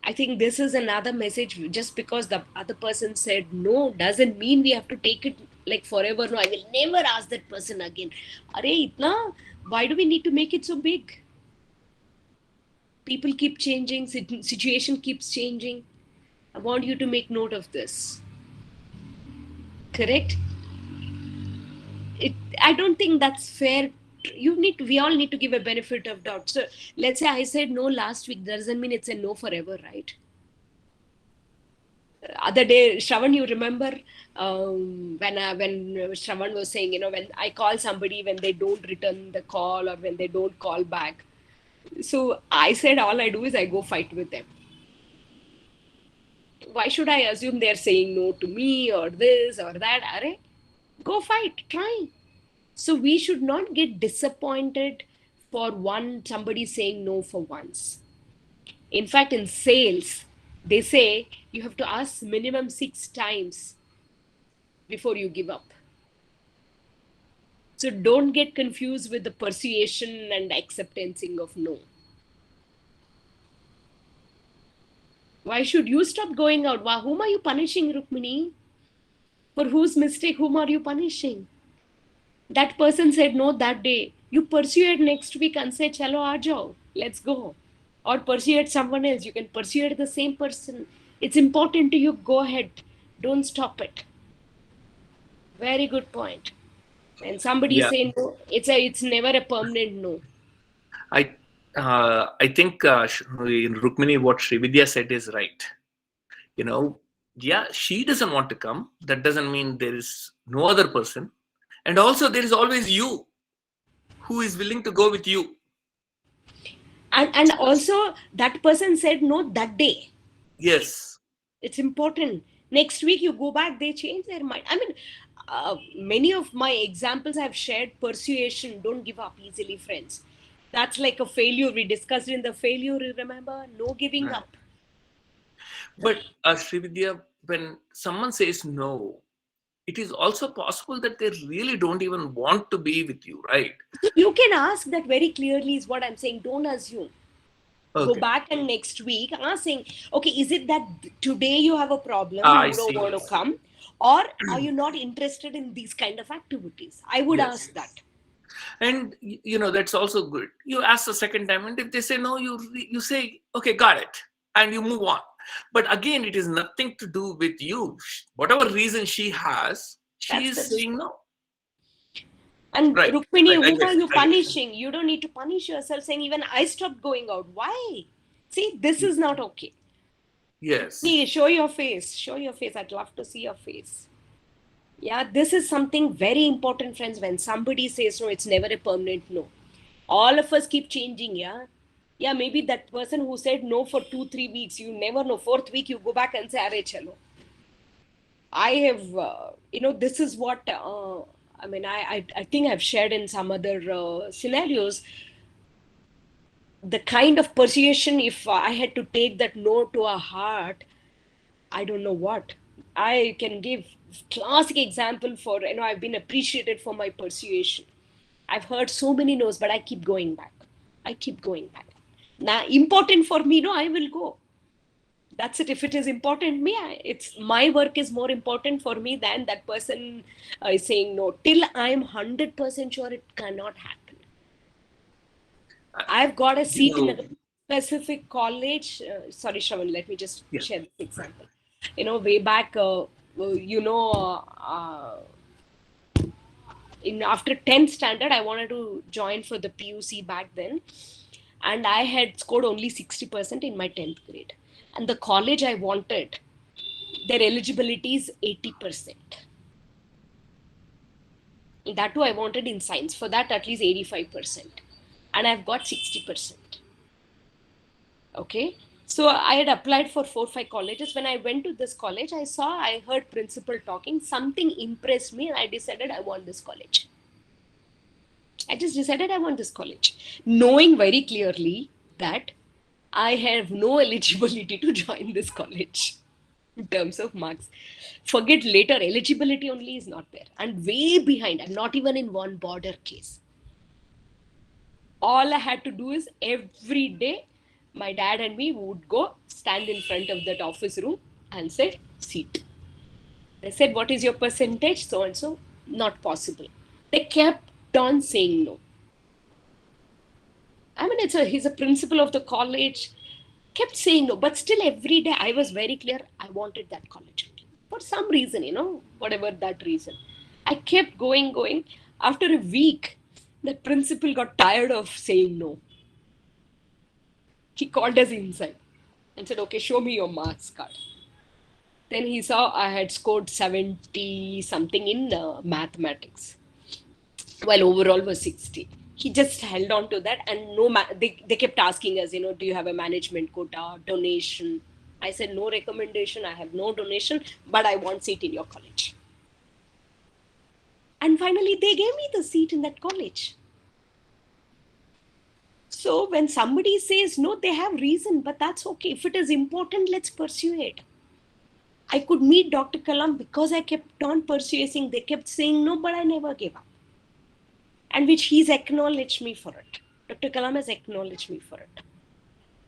I think this is another message. Just because the other person said no doesn't mean we have to take it like forever. No, I will never ask that person again. Why do we need to make it so big? People keep changing, situation keeps changing. I want you to make note of this. Correct? I don't think that's fair. We all need to give a benefit of doubt. So let's say I said no last week, doesn't mean it's a no forever, right? Other day, Shravan, you remember when Shravan was saying, when I call somebody, when they don't return the call or when they don't call back. So I said all I do is I go fight with them. Why should I assume they're saying no to me or this or that? Arre, go fight, try. So we should not get disappointed for somebody saying no for once. In fact, in sales, they say you have to ask minimum 6 times before you give up. So don't get confused with the persuasion and acceptancing of no. Why should you stop going out? Wow, whom are you punishing, Rukmini? For whose mistake, whom are you punishing? That person said no that day. You persuade next week and say, chalo aa let's go. Or persuade someone else. You can persuade the same person. It's important to you. Go ahead. Don't stop it. Very good point. When somebody say no, it's never a permanent no. I think Rukmini, what Srividya said is right. She doesn't want to come. That doesn't mean there is no other person. And also there is always you who is willing to go with you. And also that person said no that day. Yes. It's important. Next week you go back, they change their mind. I mean, many of my examples I've shared persuasion. Don't give up easily, friends. That's like a failure. We discussed in the failure, remember? No giving up. But Srividya, when someone says no, it is also possible that they really don't even want to be with you, right? You can ask that very clearly, is what I'm saying. Don't assume. Go Okay. back and next week asking, okay, is it that today you have a problem, I you don't see. want to come, or are you not interested in these kind of activities? I would Yes. ask that. And that's also good. You ask the second time, and if they say no, you say, okay, got it, and you move on. But again, it is nothing to do with you. Whatever reason she has, she is saying no. And Right. Rukmini, Right. who are you punishing? You don't need to punish yourself, saying even I stopped going out. Why? See, this is not okay. Yes. Rukmini, show your face. Show your face. I'd love to see your face. Yeah, this is something very important, friends. When somebody says no, it's never a permanent no. All of us keep changing, yeah? Yeah, maybe that person who said no for 2-3 weeks, you never know. 4th week, you go back and say, Are chalo. I have, this is what, I think I've shared in some other scenarios. The kind of persuasion, if I had to take that no to a heart, I don't know what. I can give classic example for, I've been appreciated for my persuasion. I've heard so many no's, but I keep going back. Now, important for me, no, I will go. That's it. If it is important me, it's my work is more important for me than that person is saying no. Till I'm 100% sure it cannot happen. I've got a seat in a specific college. Sorry, Shravan, let me just share this example. Way back, in after 10th standard, I wanted to join for the PUC back then. And I had scored only 60% in my 10th grade. And the college I wanted, their eligibility is 80%. That too, I wanted in science. For that, at least 85%. And I've got 60%. Okay. So I had applied for 4-5 colleges. When I went to this college, I heard principal talking. Something impressed me and I decided I want this college. I just decided I want this college, knowing very clearly that I have no eligibility to join this college in terms of marks. Forget later, eligibility only is not there. And way behind, I'm not even in one border case. All I had to do is every day, my dad and me would go stand in front of that office room and say, seat. They said, what is your percentage? So and so, not possible. They kept on saying no. I mean, he's a principal of the college, kept saying no, but still every day I was very clear, I wanted that college. For some reason, whatever that reason. I kept going. After a week, the principal got tired of saying no. He called us inside and said, okay, show me your marks card. Then he saw I had scored 70 something in mathematics, while overall was 60. He just held on to that, and they kept asking us, do you have a management quota, donation? I said, no recommendation, I have no donation, but I want seat in your college. And finally, they gave me the seat in that college. So when somebody says no, they have reason, but that's okay. If it is important, let's pursue it. I could meet Dr. Kalam because I kept on pursuing. They kept saying no, but I never gave up. And which he's acknowledged me for it. Dr. Kalam has acknowledged me for it.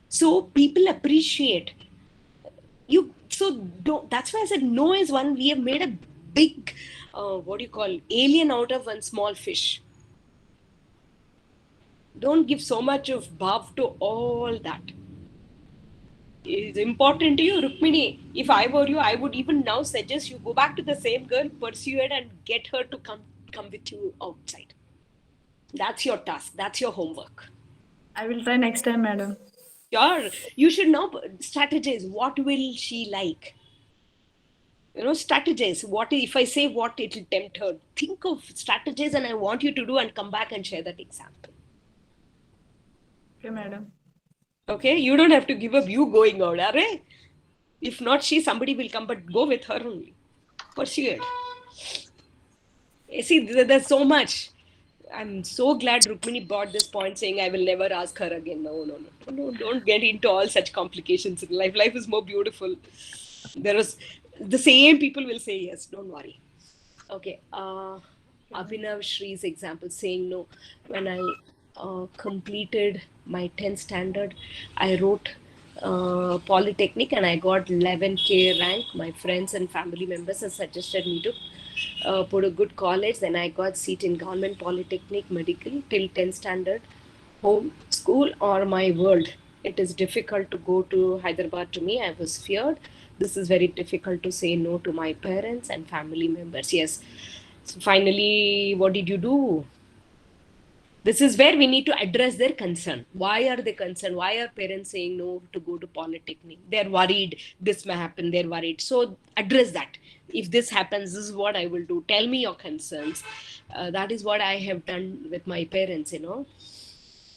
So people appreciate you. So that's why I said no is one. We have made a big, alien out of one small fish. Don't give so much of bhav to all that. It's important to you, Rukmini. If I were you, I would even now suggest you go back to the same girl, pursue it, and get her to come with you outside. That's your task. That's your homework. I will try next time, madam. Sure. You should now strategize. What will she like? Strategize. What if I say what, it will tempt her? Think of strategies, and I want you to do and come back and share that example. Okay, madam. Okay, you don't have to give up you going out, are? If not, somebody will come, but go with her only. Pursue it. See, there's so much. I'm so glad Rukmini brought this point, saying I will never ask her again. No, don't get into all such complications in life. Life is more beautiful. The same people will say yes, don't worry. Okay. Abhinav Shree's example, saying no. When I completed my 10th standard, I wrote Polytechnic and I got 11K rank. My friends and family members have suggested me to put a good college. Then I got seat in Government Polytechnic Medical till 10th standard. Home, school, or my world. It is difficult to go to Hyderabad to me. I was feared. This is very difficult to say no to my parents and family members. Yes. So finally, what did you do? This is where we need to address their concern. Why are they concerned? Why are parents saying no to go to Polytechnic? They're worried this may happen. They're worried. So address that. If this happens, this is what I will do. Tell me your concerns. That is what I have done with my parents,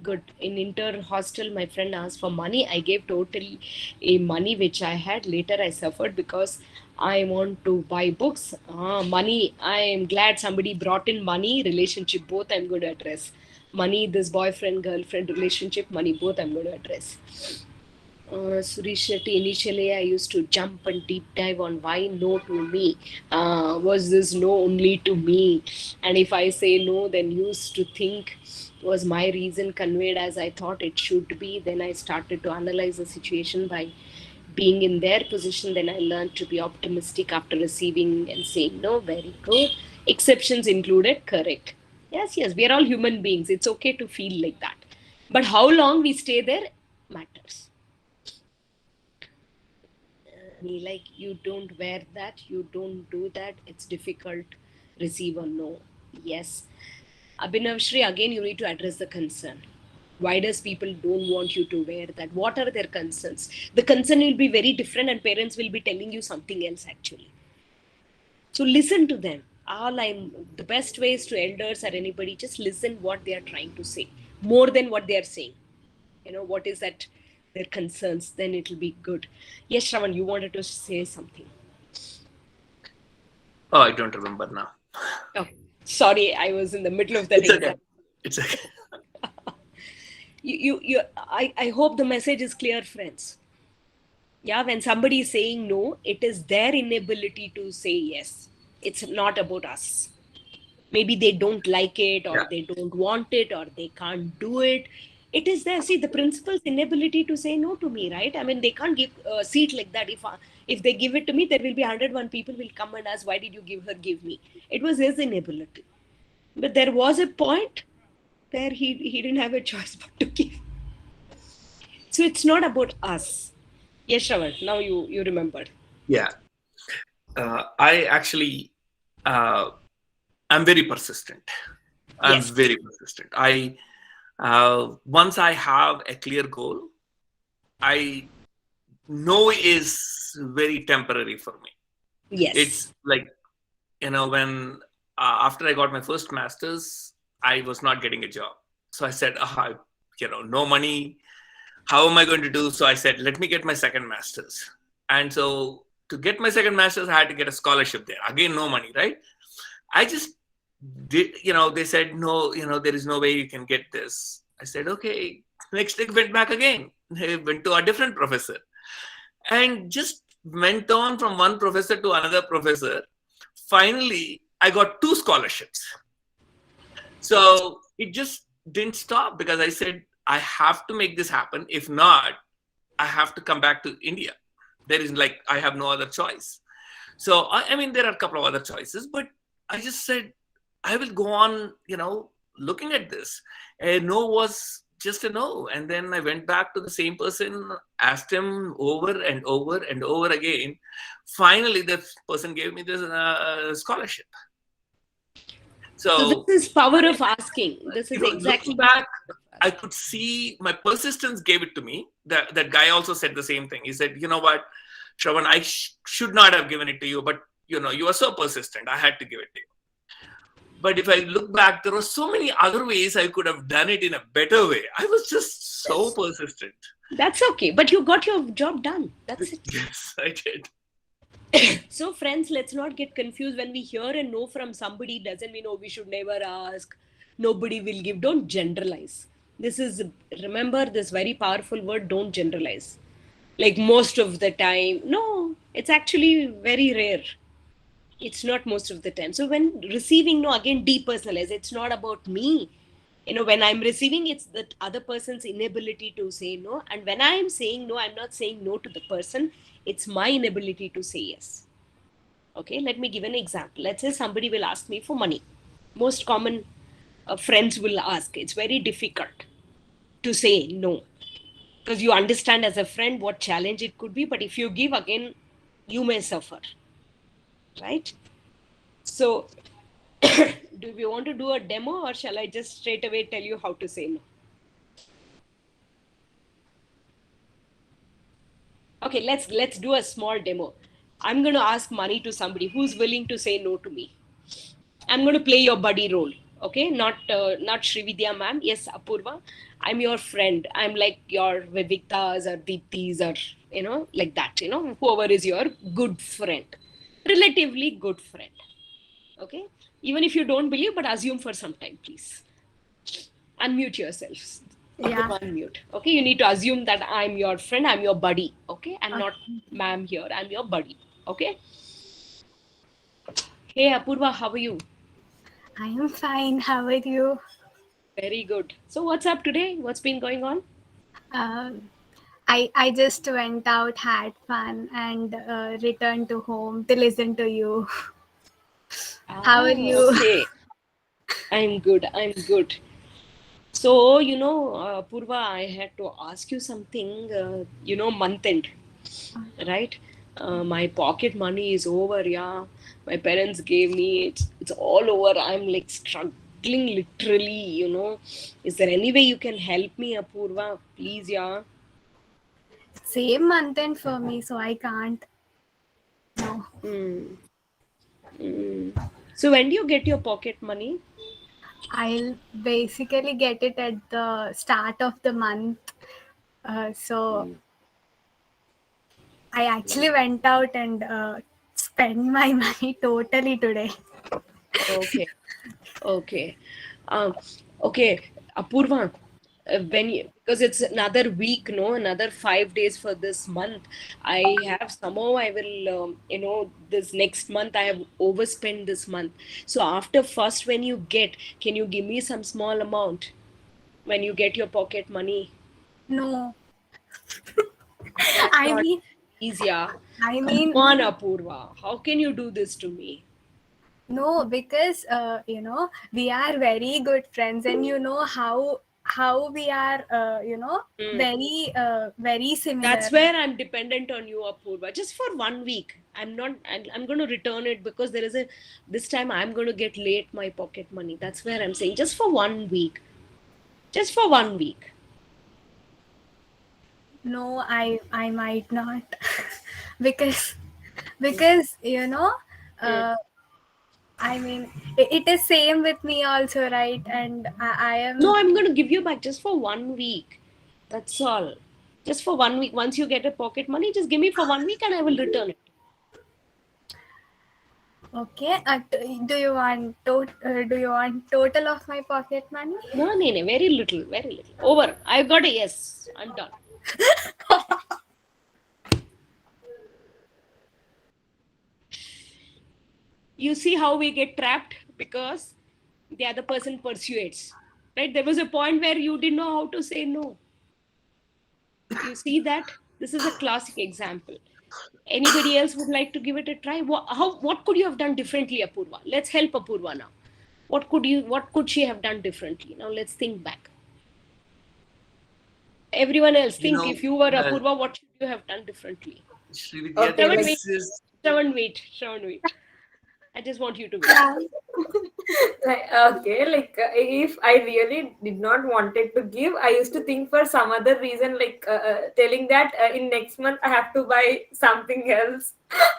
Good. In inter hostel, my friend asked for money. I gave totally a money which I had. Later, I suffered because I want to buy books. Money. I am glad somebody brought in money. Relationship, both I'm going to address. Money, this boyfriend girlfriend relationship, money, both I'm going to address. Suresh Shetty, initially I used to jump and deep dive on why no to me. Was this no only to me? And if I say no, then used to think was my reason conveyed as I thought it should be. Then I started to analyze the situation by being in their position. Then I learned to be optimistic after receiving and saying no. Very good. Exceptions included, correct. Yes, yes, we are all human beings. It's okay to feel like that. But how long we stay there matters. Like, you don't wear that, you don't do that, it's difficult, receive a no. Yes. Abhinav Shri, again you need to address the concern. Why does people don't want you to wear that? What are their concerns? The concern will be very different and parents will be telling you something else actually. So listen to them. The best ways to elders or anybody, just listen what they are trying to say more than what they are saying. What is that their concerns, then it will be good. Yes, Shravan, you wanted to say something. Oh, I don't remember now. Oh, sorry, I was in the middle of that. It's okay. I hope the message is clear, friends. Yeah, when somebody is saying no, it is their inability to say yes. It's not about us. Maybe they don't like it, or they don't want it, or they can't do it. It is there. See, the principal's inability to say no to me, right? I mean, they can't give a seat like that. If they give it to me, there will be 101 people will come and ask, why did you give me? It was his inability. But there was a point where he didn't have a choice but to give. So it's not about us. Yes, Shravan, now you remembered. Yeah. I actually, I'm very persistent. I'm very persistent. Once I have a clear goal, I know is very temporary for me. Yes. It's like, when after I got my first master's, I was not getting a job. So I said, no money. How am I going to do? So I said, let me get my second master's. And so to get my second master's, I had to get a scholarship there. Again, no money, right? I just did, they said, no, there is no way you can get this. I said, okay. Next day, went back again. I went to a different professor and just went on from one professor to another professor. Finally, I got 2 scholarships. So it just didn't stop because I said, I have to make this happen. If not, I have to come back to India. There is I have no other choice. So, I mean, there are a couple of other choices, but I just said, I will go on, looking at this. A no was just a no. And then I went back to the same person, asked him over and over and over again. Finally, the person gave me this scholarship. So this is power of asking. This is exactly back. I could see my persistence gave it to me. That guy also said the same thing. He said, you know what, Shravan, I should not have given it to you, but you are so persistent. I had to give it to you. But if I look back, there were so many other ways I could have done it in a better way. I was just so persistent. That's okay. But you got your job done. That's it. Yes, I did. So friends, let's not get confused. When we hear a no from somebody, doesn't mean, we should never ask. Nobody will give. Don't generalize. Remember this very powerful word, don't generalize. Like most of the time. No, it's actually very rare. It's not most of the time. So when receiving no, again depersonalize. It's not about me. When I'm receiving, it's the other person's inability to say no. And when I'm saying no, I'm not saying no to the person. It's my inability to say yes. Okay, let me give an example. Let's say somebody will ask me for money. Most common friends will ask. It's very difficult to say no, because you understand as a friend what challenge it could be. But if you give again, you may suffer, right? So do we want to do a demo, or shall I just straight away tell you how to say no? Okay, let's do a small demo. I'm going to ask money to somebody who's willing to say no to me. I'm going to play your buddy role. Okay, not Srividya ma'am. Yes, Apurva, I'm your friend. I'm like your Viviktas or Deeptis or like that. Whoever is your good friend, relatively good friend. Okay, even if you don't believe, but assume for some time, please. Unmute yourselves. Yeah. Unmute. Okay, you need to assume that I'm your friend, I'm your buddy. Okay, I'm not ma'am here, I'm your buddy. Okay. Hey Apurva, how are you? I am fine. How are you? Very good. So what's up today? What's been going on? I just went out, had fun, and returned to home to listen to you. How are you? Okay. I'm good. So, Purva, I had to ask you something, month end, right? My pocket money is over, yeah. My parents gave me, it's all over. I'm like struggling literally. Is there any way you can help me, Apurva? Please, yeah. Same month end for me, so I can't. No. So when do you get your pocket money? I'll basically get it at the start of the month. So I actually went out and spent my money totally today. Okay. Okay. Okay, Apurva, because it's another week, no, another 5 days for this month. I will, this next month I have overspent this month. So after first, when you get, can you give me some small amount when you get your pocket money? No. That's I not mean, easier. I mean, Come on, Apurva. How can you do this to me? no, because we are very good friends, and you know how we are, very similar. That's where I'm dependent on you, Apurva. Just for 1 week. I'm going to return it because this time I'm going to get late my pocket money. That's where I'm saying just for 1 week. Just for 1 week. No, I might not, because I mean, it is same with me also, right? And I am. No, I'm going to give you back just for 1 week. That's all. Just for 1 week. Once you get a pocket money, just give me for 1 week and I will return it. Okay. Do you want total of my pocket money? No, very little, very little. Over. I've got a yes. I'm done. You see how we get trapped because the other person persuades, right? There was a point where you didn't know how to say no. You see that? This is a classic example. Anybody else would like to give it a try? What could you have done differently, Apurva? Let's help Apurva now. What could she have done differently? Now let's think back. Everyone else, think if you were Apurva, what should you have done differently? Srividya, Shravan, wait. I just want you to wait. If I really did not wanted to give, I used to think for some other reason, telling that in next month I have to buy something else.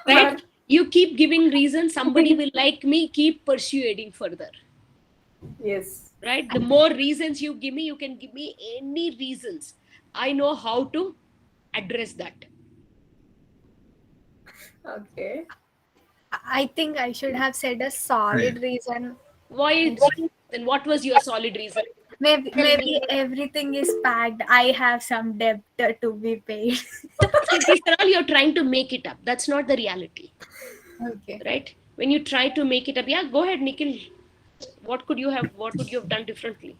Right? You keep giving reasons, somebody will like me, keep persuading further. Yes. Right? The more reasons you give me, you can give me any reasons. I know how to address that. Okay. I think I should have said a solid reason. Why? Then what was your solid reason? Maybe everything is packed. I have some debt to be paid. See, these are all you're trying to make it up. That's not the reality. Okay. Right? when you try to make it up. Yeah, go ahead, Nikhil. What would you have done differently?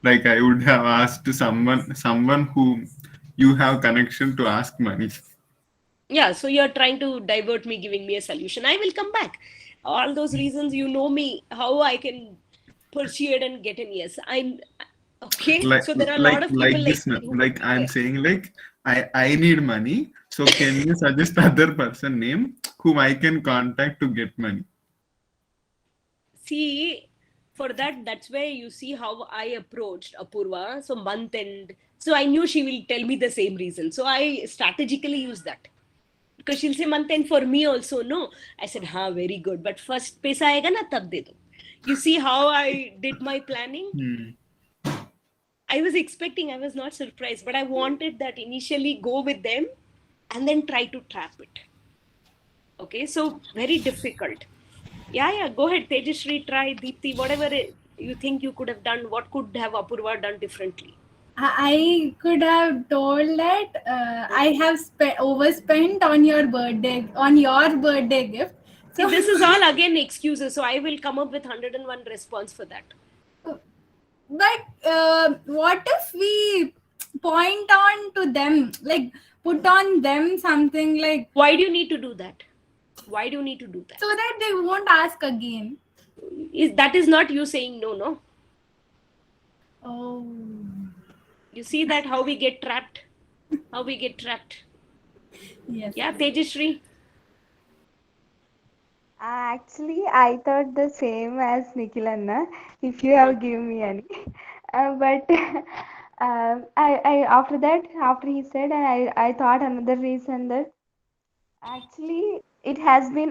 Like I would have asked someone whom you have connection to ask money. Yeah, so you're trying to divert me, giving me a solution. I will come back. All those reasons, you know me, how I can pursue it and get an yes. I'm okay. Like So there are a like lot of people like like this, me ma'am. who, Like I'm yeah. saying, like I need money. So can you suggest other person name whom I can contact to get money? See, for that, that's where you see how I approached Apurva. So month end. So I knew she will tell me the same reason. So I strategically used that. Because she'll say month end for me also. No. I said, ha, very good. But first paisa aega na tab de do. You see how I did my planning? I was expecting, I was not surprised, but I wanted that initially go with them and then try to trap it. Okay, so very difficult. Yeah, go ahead, Tejashri, try, Deepthi, whatever you think you could have done, what could have Apurva done differently? I could have told that I have overspent on your birthday gift. See, So, this is all again excuses, so I will come up with 101 response for that. but what if we point on to them, like put on them something like? Why do you need to do that? Why do you need to do that? So that they won't ask again. That is not you saying no. Oh. You see that how we get trapped? Yes. Yes. Yeah, Tejashri. Actually, I thought the same as Nikhil Anna, if you have given me any. But I after that, after he said, I thought another reason that actually it has been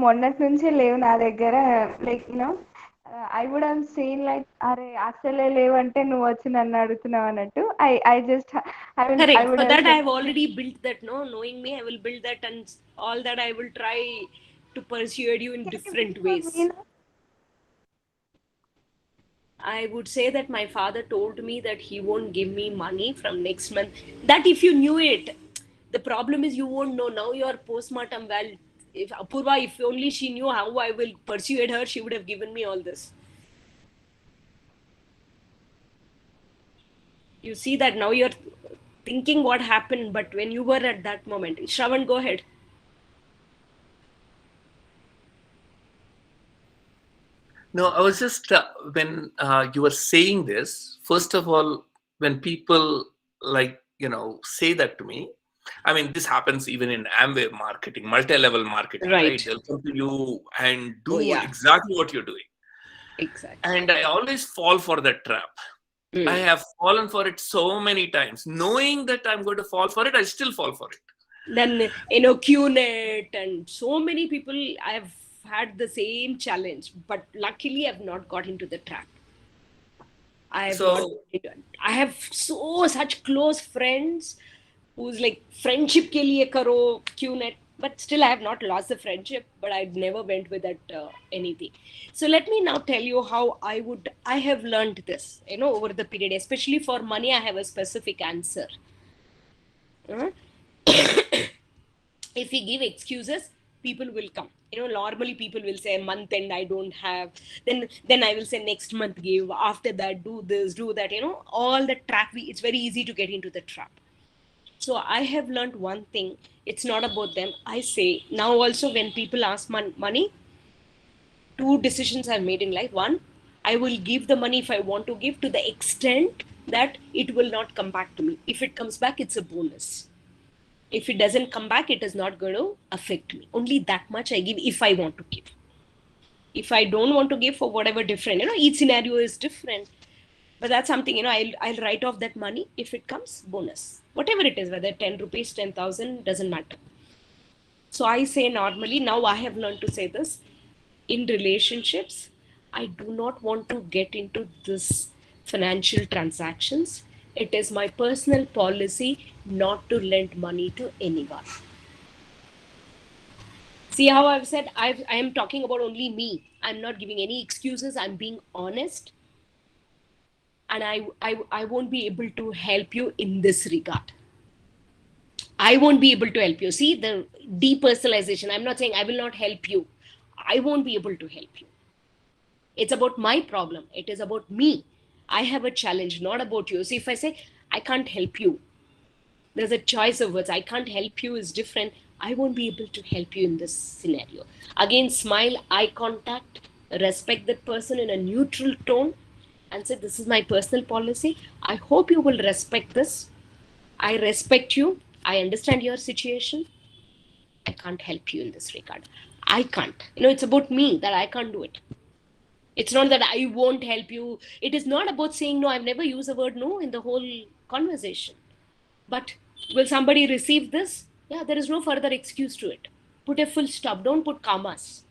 మొన్నటి నుంచే లేవు నా దగ్గర, like I would have seen like అరే అసలే లేవంటే నువ్వు వచ్చి నన్ను అడుగుతున్నావు అన్నట్టు. I just I Correct. would For have that, I said have already built that. No, knowing me, I will build that, and all that I will try to persuade you in different ways. I would say that my father told me that he won't give me money from next month. That if you knew it, the problem is you won't know. Now your postmortem, well, if Apurva, if only she knew how I will persuade her, she would have given me all this. You see that now you're thinking what happened, but when you were at that moment. Shravan, go ahead. No, I was just when you were saying this. First of all, when people say that to me, I mean, this happens even in Amway marketing, multi-level marketing, right? They'll come to you and do exactly what you're doing. Exactly. And I always fall for that trap. I have fallen for it so many times. Knowing that I'm going to fall for it, I still fall for it. Then, QNet and so many people, I've had the same challenge, but luckily I've not got into the trap. I have such close friends who's like, friendship ke liye karo QNet, but still I have not lost the friendship, but I never went with that anything. So let me now tell you how I have learned this, over the period. Especially for money, I have a specific answer. If we give excuses, people will come. Normally people will say month end I don't have, then I will say next month give, after that do this, do that, all the trap. It's very easy to get into the trap. So I have learned one thing. It's not about them. I say now also, when people ask money, two decisions I've made in life. One, I will give the money if I want to give, to the extent that it will not come back to me. If it comes back, it's a bonus. If it doesn't come back, it is not going to affect me. Only that much I give if I want to give. If I don't want to give, for whatever different, each scenario is different. But that's something, I'll write off that money. If it comes, bonus. Whatever it is, whether 10 rupees, 10,000, doesn't matter. So I say normally, now I have learned to say this. In relationships, I do not want to get into this financial transactions. It is my personal policy not to lend money to anyone. See how I've said I am talking about only me. I'm not giving any excuses. I'm being honest. And I won't be able to help you in this regard. I won't be able to help you. See, the depersonalization. I'm not saying I will not help you. I won't be able to help you. It's about my problem. It is about me. I have a challenge, not about you. See, if I say, I can't help you, there's a choice of words. I can't help you is different. I won't be able to help you in this scenario. Again, smile, eye contact, respect that person in a neutral tone, and say, this is my personal policy. I hope you will respect this. I respect you. I understand your situation. I can't help you in this regard. I can't. It's about me that I can't do it. It's not that I won't help you. It is not about saying no. I've never used the word no in the whole conversation. But will somebody receive this? Yeah, there is no further excuse to it. Put a full stop. Don't put commas.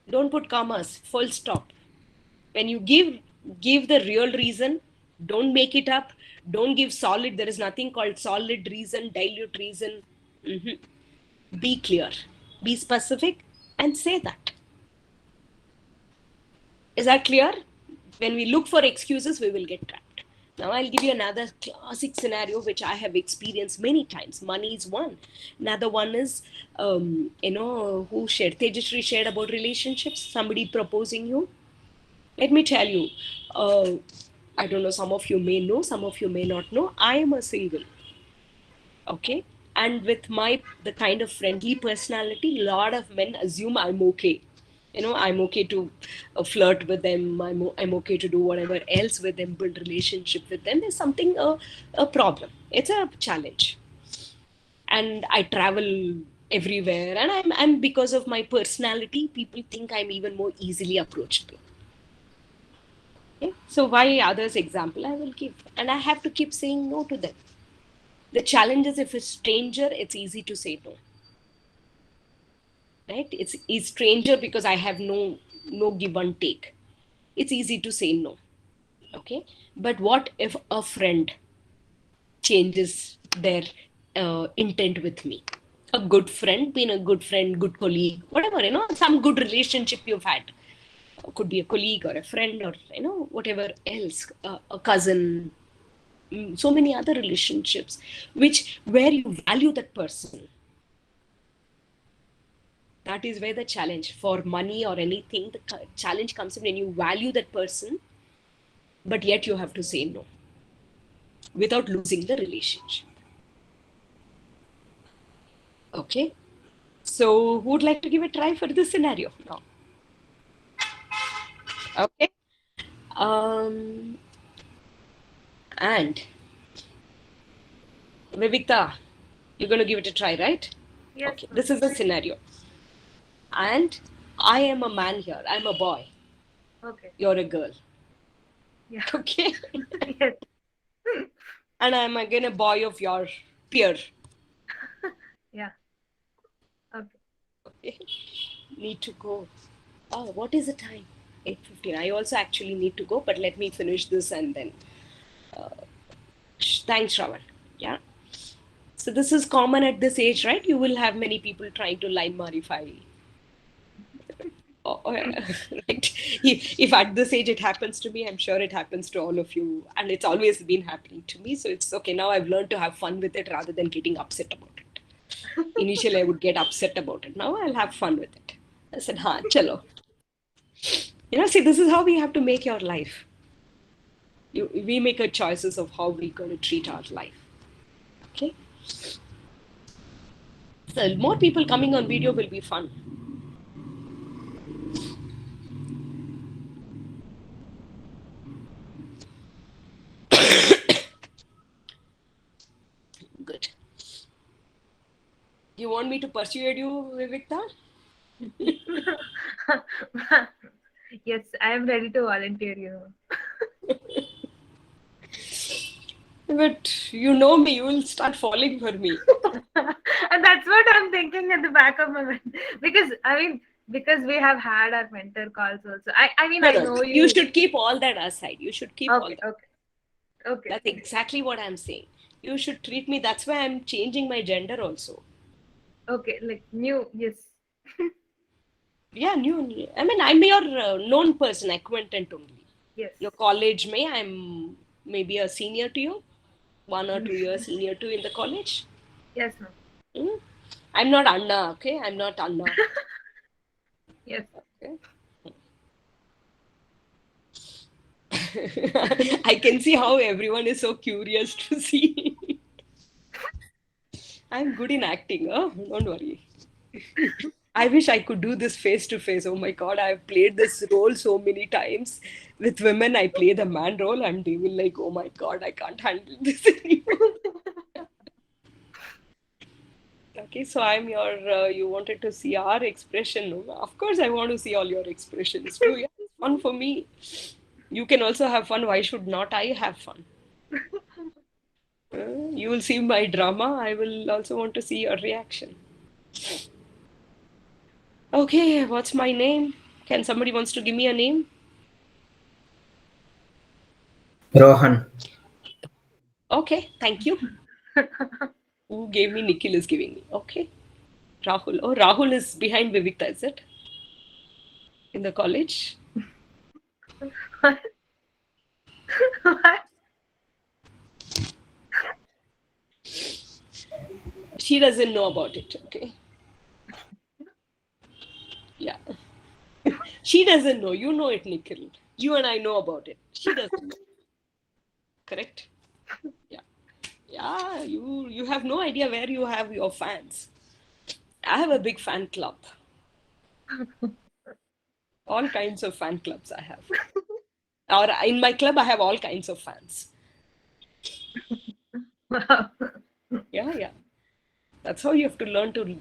Don't put commas. Full stop. When you give the real reason. Don't make it up. Don't give solid. There is nothing called solid reason, dilute reason. Be clear. Be specific and say that. Is that clear? When we look for excuses, we will get trapped. Now, I'll give you another classic scenario which I have experienced many times. Money is one. Another one is, who shared? Tejasri shared about relationships. Somebody proposing you. Let me tell you, I don't know, some of you may know, some of you may not know. I am a single. Okay? And with the kind of friendly personality, a lot of men assume I'm okay. I'm okay to flirt with them. I'm okay to do whatever else with them, build relationship with them. There's something, a problem. It's a challenge. And I travel everywhere. And I'm because of my personality, people think I'm even more easily approachable. Okay? So why others example I will give? And I have to keep saying no to them. The challenge is if it's stranger, it's easy to say no. Right? It's stranger because I have no give and take. It's easy to say no. Okay? But what if a friend changes their intent with me? A good friend, being a good friend, good colleague, whatever, some good relationship you've had. Could be a colleague or a friend or, whatever else, a cousin, so many other relationships, where you value that person. That is where the challenge for money or anything, the challenge comes in when you value that person, but yet you have to say no without losing the relationship. Okay. So who would like to give a try for this scenario now? Okay. And Vivekta, you're going to give it a try, right? Yes. Okay. This is the scenario. And I am a man here. I'm a boy. Okay. You're a girl. Yeah. Okay. Yes. And I'm again a boy of your peer. Yeah. Okay. Okay. Need to go. Oh, what is the time? 8:15. I also actually need to go, but let me finish this and then. Thanks, Shravan. Yeah. So this is common at this age, right? You will have many people trying to line modify. Right. If at this age it happens to me, I'm sure it happens to all of you. And it's always been happening to me. So it's okay. Now I've learned to have fun with it rather than getting upset about it. Initially, I would get upset about it. Now I'll have fun with it. I said, chalo. See, this is how we have to make your life. We make our choices of how we're going to treat our life. Okay? So more people coming on video will be fun. Good. You want me to persuade you, Vivekta? Yes, I am ready to volunteer you. But you know me, you will start falling for me. And that's what I'm thinking at the back of my mind. Because we have had our mentor calls also. I know you. You should keep all that aside. You should keep all that. Okay. That's exactly what I'm saying. You should treat me. That's why I'm changing my gender also. Okay, like new, yes. Yeah, new. I mean, I'm your known person, acquaintance only. Yes. Your college I'm maybe a senior to you. 1 or 2 years senior to in the college? Yes, ma'am. Hmm? I'm not Anna, okay? I'm not Anna. Yes. Okay. I can see how everyone is so curious to see. I'm good in acting, huh? Don't worry. I wish I could do this face to face. Oh my god, I've played this role so many times. With women, I play the man role, and they will like, oh my god, I can't handle this anymore. Okay, so I'm your. You wanted to see our expression. No? Of course, I want to see all your expressions too. Yeah, it's fun for me. You can also have fun. Why should not I have fun? You will see my drama. I will also want to see your reaction. Okay, what's my name? Can somebody wants to give me a name? Rohan. Okay, thank you. Who gave me? Nikhil is giving me. Okay, Rahul. Oh, Rahul is behind Vivekta, is it? In the college? What? What? She doesn't know about it. Okay. Yeah. She doesn't know. You know it, Nikhil. You and I know about it. She doesn't know. Correct? Yeah. Yeah. You have no idea where you have your fans. I have a big fan club. All kinds of fan clubs I have. Or in my club, I have all kinds of fans. Wow. Yeah, yeah. That's how you have to learn to,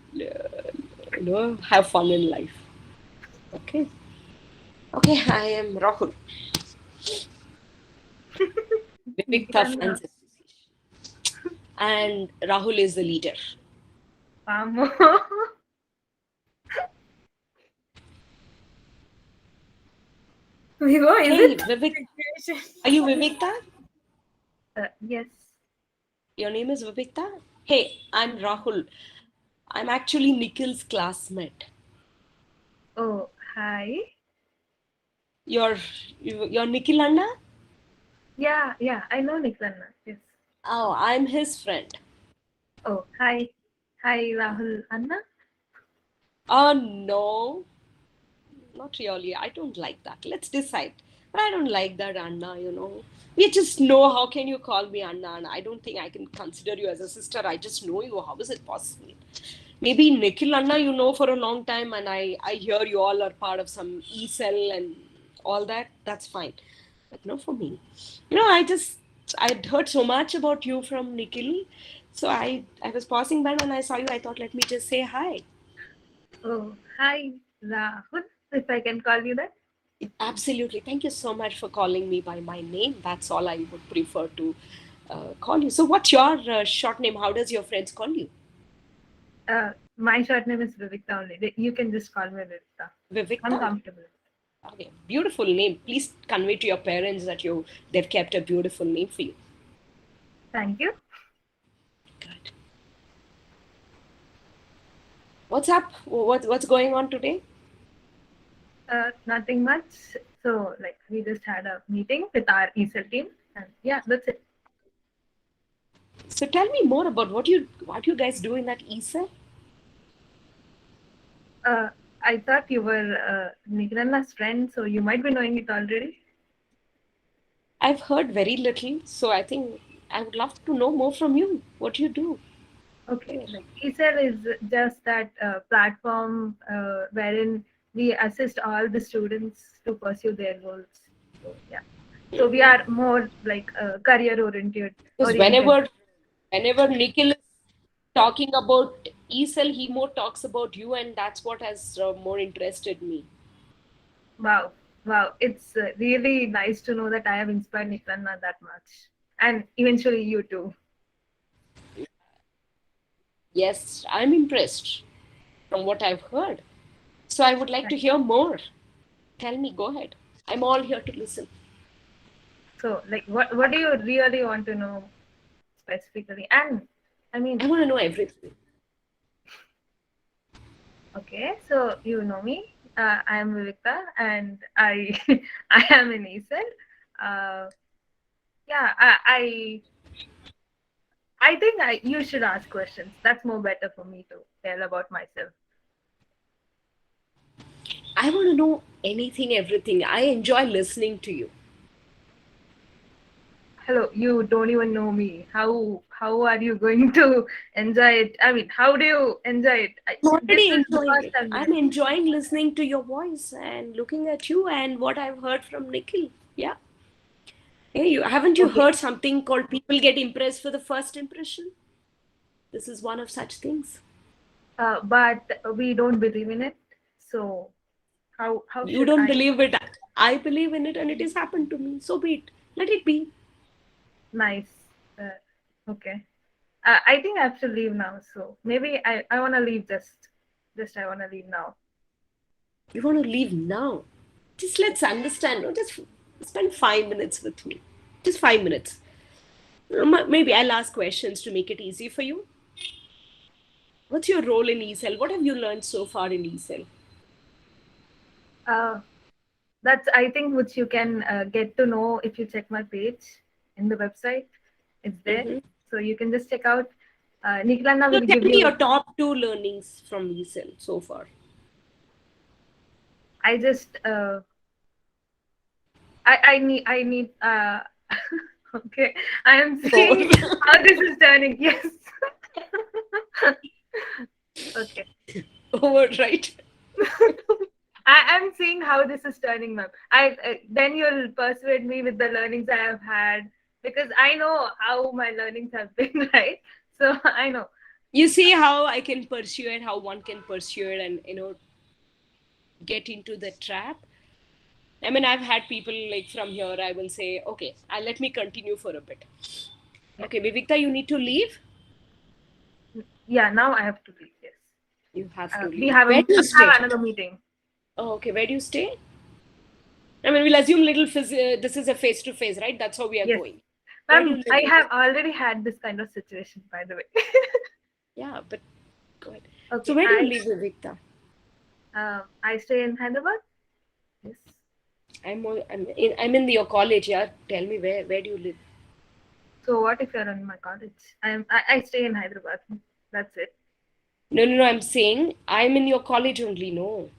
have fun in life. Okay. Okay, I am Rahul. Vivekta Nikranna. Fans Association. And Rahul is the leader. Vamo. Vivo, is Hey, it? Vivek, are you Vivekta? Yes. Your name is Vivekta? Hey, I'm Rahul. I'm actually Nikhil's classmate. Oh, hi. You're Nikhil Anna? Yeah, I know Nikranna. Yes. Oh, I'm his friend. Oh, hi. Hi, Rahul. Anna? Oh, no, not really. I don't like that. Let's decide. But I don't like that, Anna. We just know how can you call me Anna? And I don't think I can consider you as a sister. I just know you. How is it possible? Maybe Nikhil Anna, you know for a long time, and I hear you all are part of some e-cell and all that. That's fine. But no for me. I'd heard so much about you from Nikhil. So I was passing by and I saw you. I thought, let me just say hi. Oh, hi, Rahul. If I can call you that. Absolutely. Thank you so much for calling me by my name. That's all I would prefer to call you. So, what's your short name? How does your friends call you? My short name is Vivikta only. You can just call me Vivikta. I'm Vivekta? comfortable. Okay. Beautiful name. Please convey to your parents that they've kept a beautiful name for you. Thank you. Good. What's up? What's going on today? Nothing much. So, like, we just had a meeting with our ESL team, and yeah, that's it. So tell me more about what you guys do in that ESA. I thought you were Nikranna's friend, so you might be knowing it already. I've heard very little, so I think I would love to know more from you. What you do? Okay, like ESL is just that platform wherein we assist all the students to pursue their goals. So yeah, so we are more like career oriented. Because whenever Nikhil is talking about ESL, he more talks about you, and that's what has more interested me. Wow, wow! It's really nice to know that I have inspired Nikranna that much, and eventually you too. Yes, I'm impressed from what I've heard. So I would like to hear more. Tell me, go ahead. I'm all here to listen. So, like, what do you really want to know specifically? And I mean, I want to know everything. okay, so you know me. I am Vivikta, and I I am an ESL. Yeah, I I think you should ask questions. That's more better for me to tell about myself. I want to know anything, everything. I enjoy listening to you. Hello, you don't even know me. How are you going to enjoy it? I mean, how do you enjoy it? I'm already This is the enjoying first it. time. I'm enjoying listening to your voice and looking at you and what I've heard from Nikhil. Yeah. Hey, haven't you Okay. heard something called people get impressed for the first impression? This is one of such things. But we don't believe in it. So how You should don't I? believe it. I believe in it and it has happened to me. So be it. Let it be. Nice. Okay. I think I have to leave now. So maybe I want to leave just I want to leave now. You want to leave now? Just let's understand. No? Just spend 5 minutes with me. Just 5 minutes. Maybe I'll ask questions to make it easy for you. What's your role in ECEL? What have you learned so far in ECEL? That's I think which you can get to know if you check my page in the website. It's there, so you can just check out. Nikhilana So will tell give me you. your top 2 learnings from ECEL so far. I just I need okay. I am seeing how this is turning. Yes. Okay. Over, right? I'm seeing how this is turning, ma'am. Then you'll persuade me with the learnings I have had, because I know how my learnings have been, right? So I know. You see how I can pursue it, how one can pursue it and get into the trap. I mean, I've had people like from here, I will say, okay, let me continue for a bit. Okay, Vivikta, you need to leave? Yeah, now I have to leave, yes. You have to leave. We have Where do you stay? another meeting. Oh, okay, where do you stay? I mean, we'll assume this is a face-to-face, right? That's how we are going. I have already had this kind of situation, by the way. Yeah, but go ahead. Okay, so where do you live, Vivikta? I stay in Hyderabad. Yes. I'm in your college, yeah. Tell me where do you live? So what if you're in my college? I stay in Hyderabad. That's it. No. I'm saying I'm in your college only. No.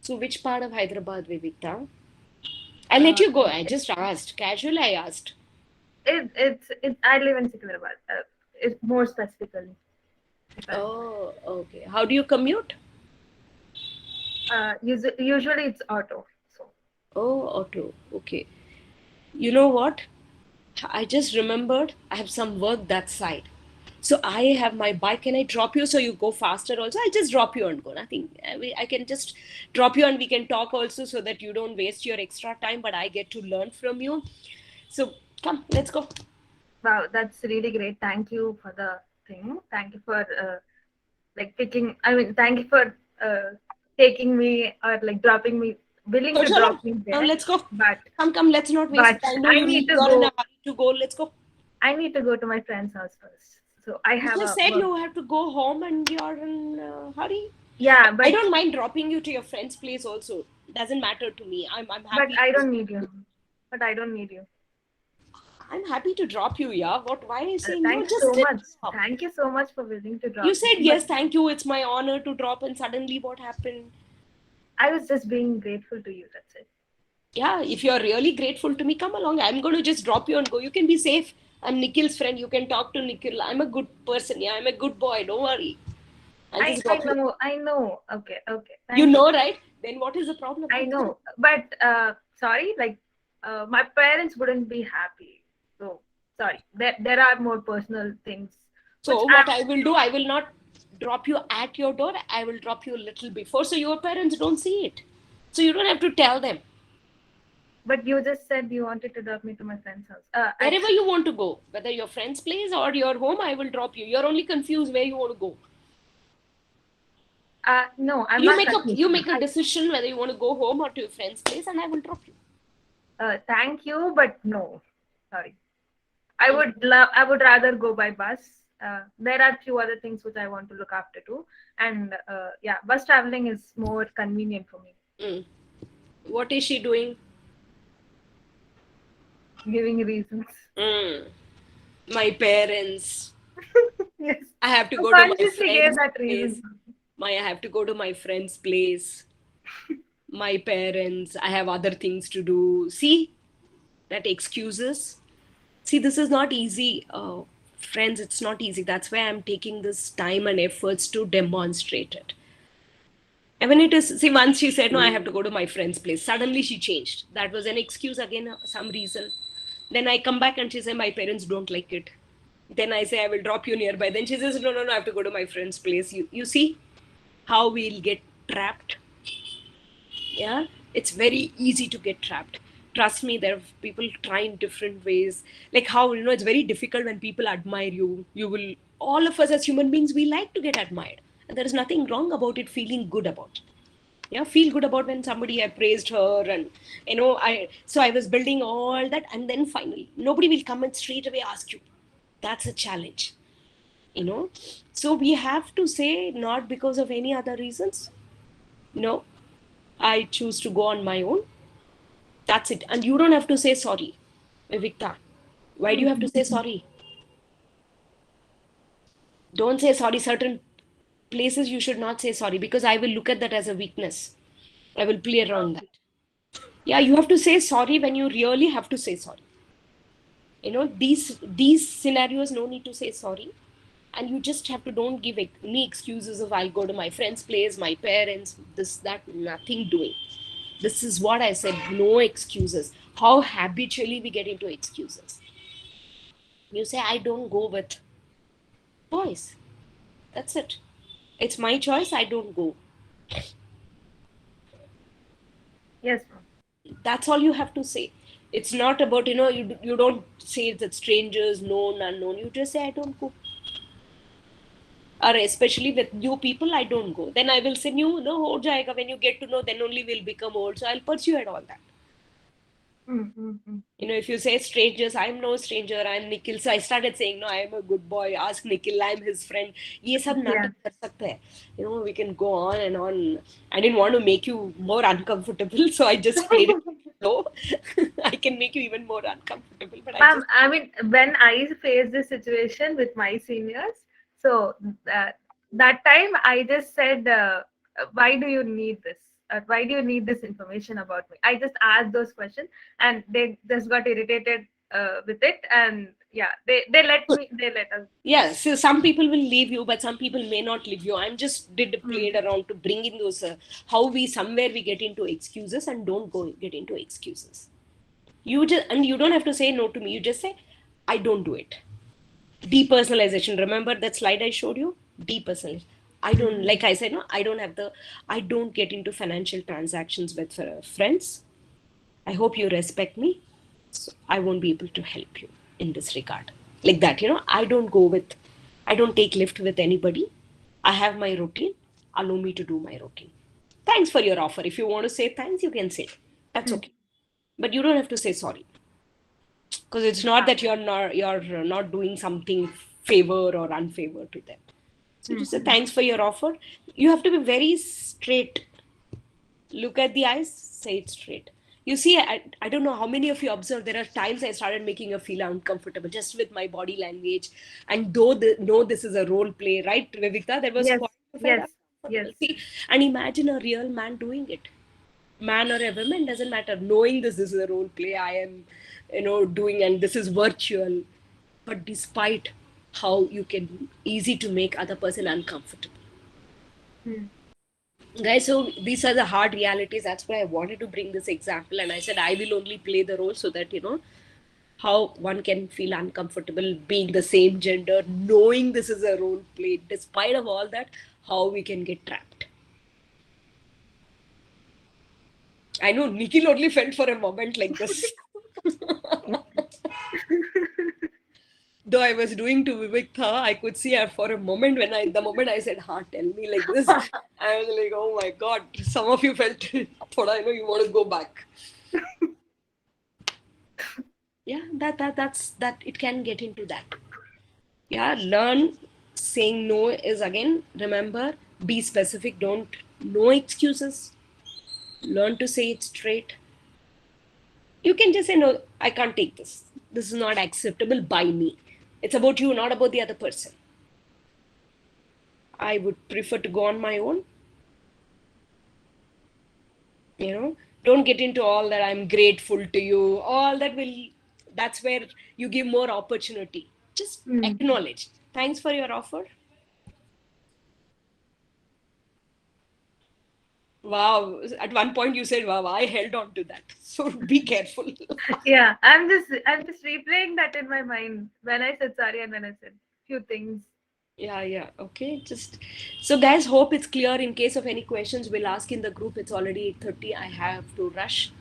So which part of Hyderabad, Vivikta? I'll let you go. I just asked. Casually, I asked. It's I live in Secunderabad. It's more specifically. Oh, okay. How do you commute? Usually it's auto. So. Oh, auto. Okay. You know what? I just remembered I have some work that side. So I have my bike. Can I drop you so you go faster also? I just drop you and go. Nothing. I can just drop you and we can talk also so that you don't waste your extra time, but I get to learn from you. So come, let's go. Wow, that's really great. Thank you for the thing. Thank you for picking. I mean, thank you for taking me or like dropping me, willing to drop me there. Now let's go. But come. Let's not waste time. I need to go. You're in a hurry to go. Let's go. I need to go to my friend's house first. So I have. You just said you have to go home and you're in a hurry. Yeah, but I don't mind dropping you to your friend's place also. Doesn't matter to me. I'm happy. But I don't need you. But I don't need you. I'm happy to drop you, yeah. Why are you saying no? Thank you so much. Thank you so much for willing to drop. You said yes, thank you. It's my honor to drop, and suddenly what happened? I was just being grateful to you. That's it. Yeah, if you're really grateful to me, come along. I'm going to just drop you and go. You can be safe. I'm Nikhil's friend. You can talk to Nikhil. I'm a good person. Yeah, I'm a good boy. Don't worry. I know. Okay. You know, right? Then what is the problem? I know. But sorry, my parents wouldn't be happy. So sorry. There are more personal things. So what I will do, I will not drop you at your door. I will drop you a little before so your parents don't see it. So you don't have to tell them. But you just said you wanted to drop me to my friend's house. Wherever you want to go, whether your friend's place or your home, I will drop you. You're only confused where you want to go. No, I'm you not make confused. You make a decision whether you want to go home or to your friend's place, and I will drop you. Thank you, but no. Sorry. I would rather go by bus. There are few other things which I want to look after too, and yeah, bus traveling is more convenient for me. What is she doing? Giving reasons. My parents. Yes. I have to go to my Consciously gave friend's that place. reason. I have to go to my friend's place. My parents, I have other things to do. See, that excuses. See, this is not easy. Friends, it's not easy. That's why I'm taking this time and efforts to demonstrate it. And when it is, see, once she said, no, I have to go to my friend's place. Suddenly she changed. That was an excuse again, some reason. Then I come back and she said, my parents don't like it. Then I say, I will drop you nearby. Then she says, no, I have to go to my friend's place. You see how we'll get trapped? Yeah, it's very easy to get trapped. Trust me, there are people try in different ways. Like how, it's very difficult when people admire you. You will, all of us as human beings, we like to get admired. And there is nothing wrong about it, feeling good about it. Yeah, feel good about when somebody I praised her, and I was building all that, and then finally nobody will come and straight away ask you. That's a challenge, so we have to say, not because of any other reasons. No, I choose to go on my own. That's it. And you don't have to say sorry, Vivikta. Why do you have to say sorry? Don't say sorry. Certain places you should not say sorry, because I will look at that as a weakness. I will play around that. Yeah, you have to say sorry when you really have to say sorry. These scenarios, no need to say sorry. And you just have to, don't give any excuses of, I'll go to my friend's place, my parents, this, that, nothing doing. This is what I said, no excuses. How habitually we get into excuses. You say, I don't go with boys. That's it. It's my choice, I don't go. Yes. That's all you have to say. It's not about, you don't say that strangers, known, unknown. You just say, I don't go. Or especially with new people, I don't go. Then I will say, no, ho jayega. When you get to know, then only we'll become old. So I'll pursue it all that. If you say strangers, I'm no stranger, I'm Nikhil. So I started saying, no, I'm a good boy. Ask Nikhil, I'm his friend. Ye sab natak kar sakta hai. We can go on and on. I didn't want to make you more uncomfortable, so I just played it slow. I can make you even more uncomfortable. But I mean, when I faced this situation with my seniors, so that time I just said, why do you need this? Why do you need this information about me? I just asked those questions, and they just got irritated with it, and yeah, they let us. Yeah, so some people will leave you, but some people may not leave you. I'm just played around to bring in those how we somewhere we get into excuses, and don't get into excuses. You don't have to say no to me. You just say, I don't do it. Depersonalization. Remember that slide I showed you? Depersonalization. I don't, like I said, no, I don't get into financial transactions with friends. I hope you respect me. So I won't be able to help you in this regard. Like that, I don't take lift with anybody. I have my routine. Allow me to do my routine. Thanks for your offer. If you want to say thanks, you can say. That's okay. But you don't have to say sorry. Because it's not that you're not doing something favor or unfavor to them. So just say thanks for your offer. You have to be very straight. Look at the eyes, say it straight. You see, I don't know how many of you observe, there are times I started making you feel uncomfortable just with my body language. And though this is a role play, right, Vivikta? There was Yes. See, and imagine a real man doing it. Man or a woman, doesn't matter. Knowing this is a role play, I am, doing, and this is virtual. But despite how you can easy to make other person uncomfortable. Guys, so these are the hard realities. That's why I wanted to bring this example, and I said I will only play the role so that how one can feel uncomfortable being the same gender, knowing this is a role play. Despite of all that, how we can get trapped. I know Nikhil only felt for a moment like this. Though I was doing to Vivikta, I could see her for a moment the moment I said, tell me like this. I was like, oh my God, some of you felt, thoda, you want to go back. Yeah, that it can get into that. Yeah, learn saying no is, again, remember, be specific, no excuses. Learn to say it straight. You can just say, no, I can't take this. This is not acceptable by me. It's about you, not about the other person. I would prefer to go on my own. Don't get into all that I'm grateful to you. All that that's where you give more opportunity. Just acknowledge. Thanks for your offer. Wow. At one point you said, wow, I held on to that. So be careful. Yeah, I'm just replaying that in my mind when I said sorry and when I said few things. Yeah. Okay. So guys, hope it's clear. In case of any questions, we'll ask in the group. It's already 8:30. I have to rush.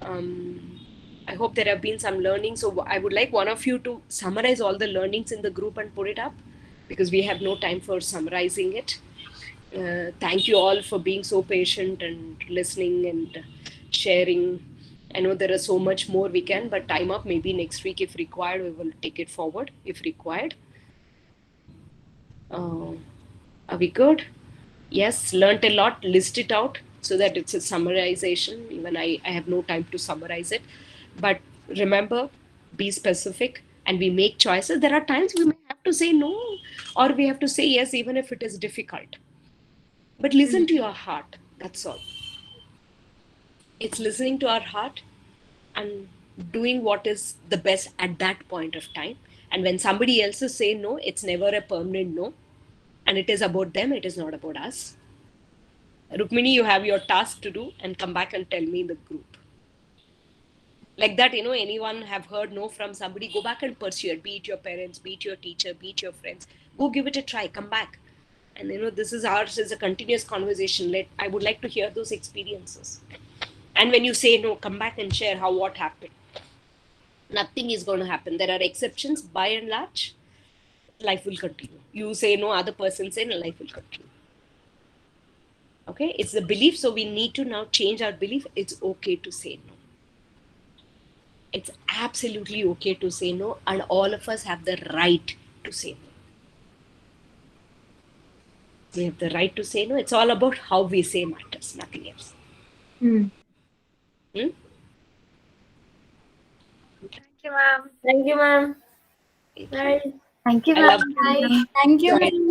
I hope there have been some learnings. So I would like one of you to summarize all the learnings in the group and put it up, because we have no time for summarizing it. Thank you all for being so patient and listening and sharing. I know there is so much more we can, but time up. Maybe next week, if required, we will take it forward if required. Are we good? Yes, learned a lot. List it out so that it's a summarization. Even I have no time to summarize it. But remember, be specific, and we make choices. There are times we may have to say no, or we have to say yes, even if it is difficult. But listen to your heart. That's all. It's listening to our heart and doing what is the best at that point of time. And when somebody else is saying no, it's never a permanent no. And it is about them, it is not about us. Rukmini, you have your task to do, and come back and tell me in the group. Like that, anyone have heard no from somebody, go back and pursue it. Be it your parents, be it your teacher, be it your friends. Go give it a try, come back. And this is ours, is a continuous conversation. I would like to hear those experiences. And when you say no, come back and share what happened. Nothing is going to happen. There are exceptions. By and large, life will continue. You say no, other person say no, life will continue. Okay, it's the belief. So we need to now change our belief. It's okay to say no. It's absolutely okay to say no, and all of us have the right to say no. We have the right to say no. It's all about how we say matters, nothing else. Thank you, ma'am. Thank you, ma'am. Bye. Thank you, I love ma'am. Thank you, ma'am.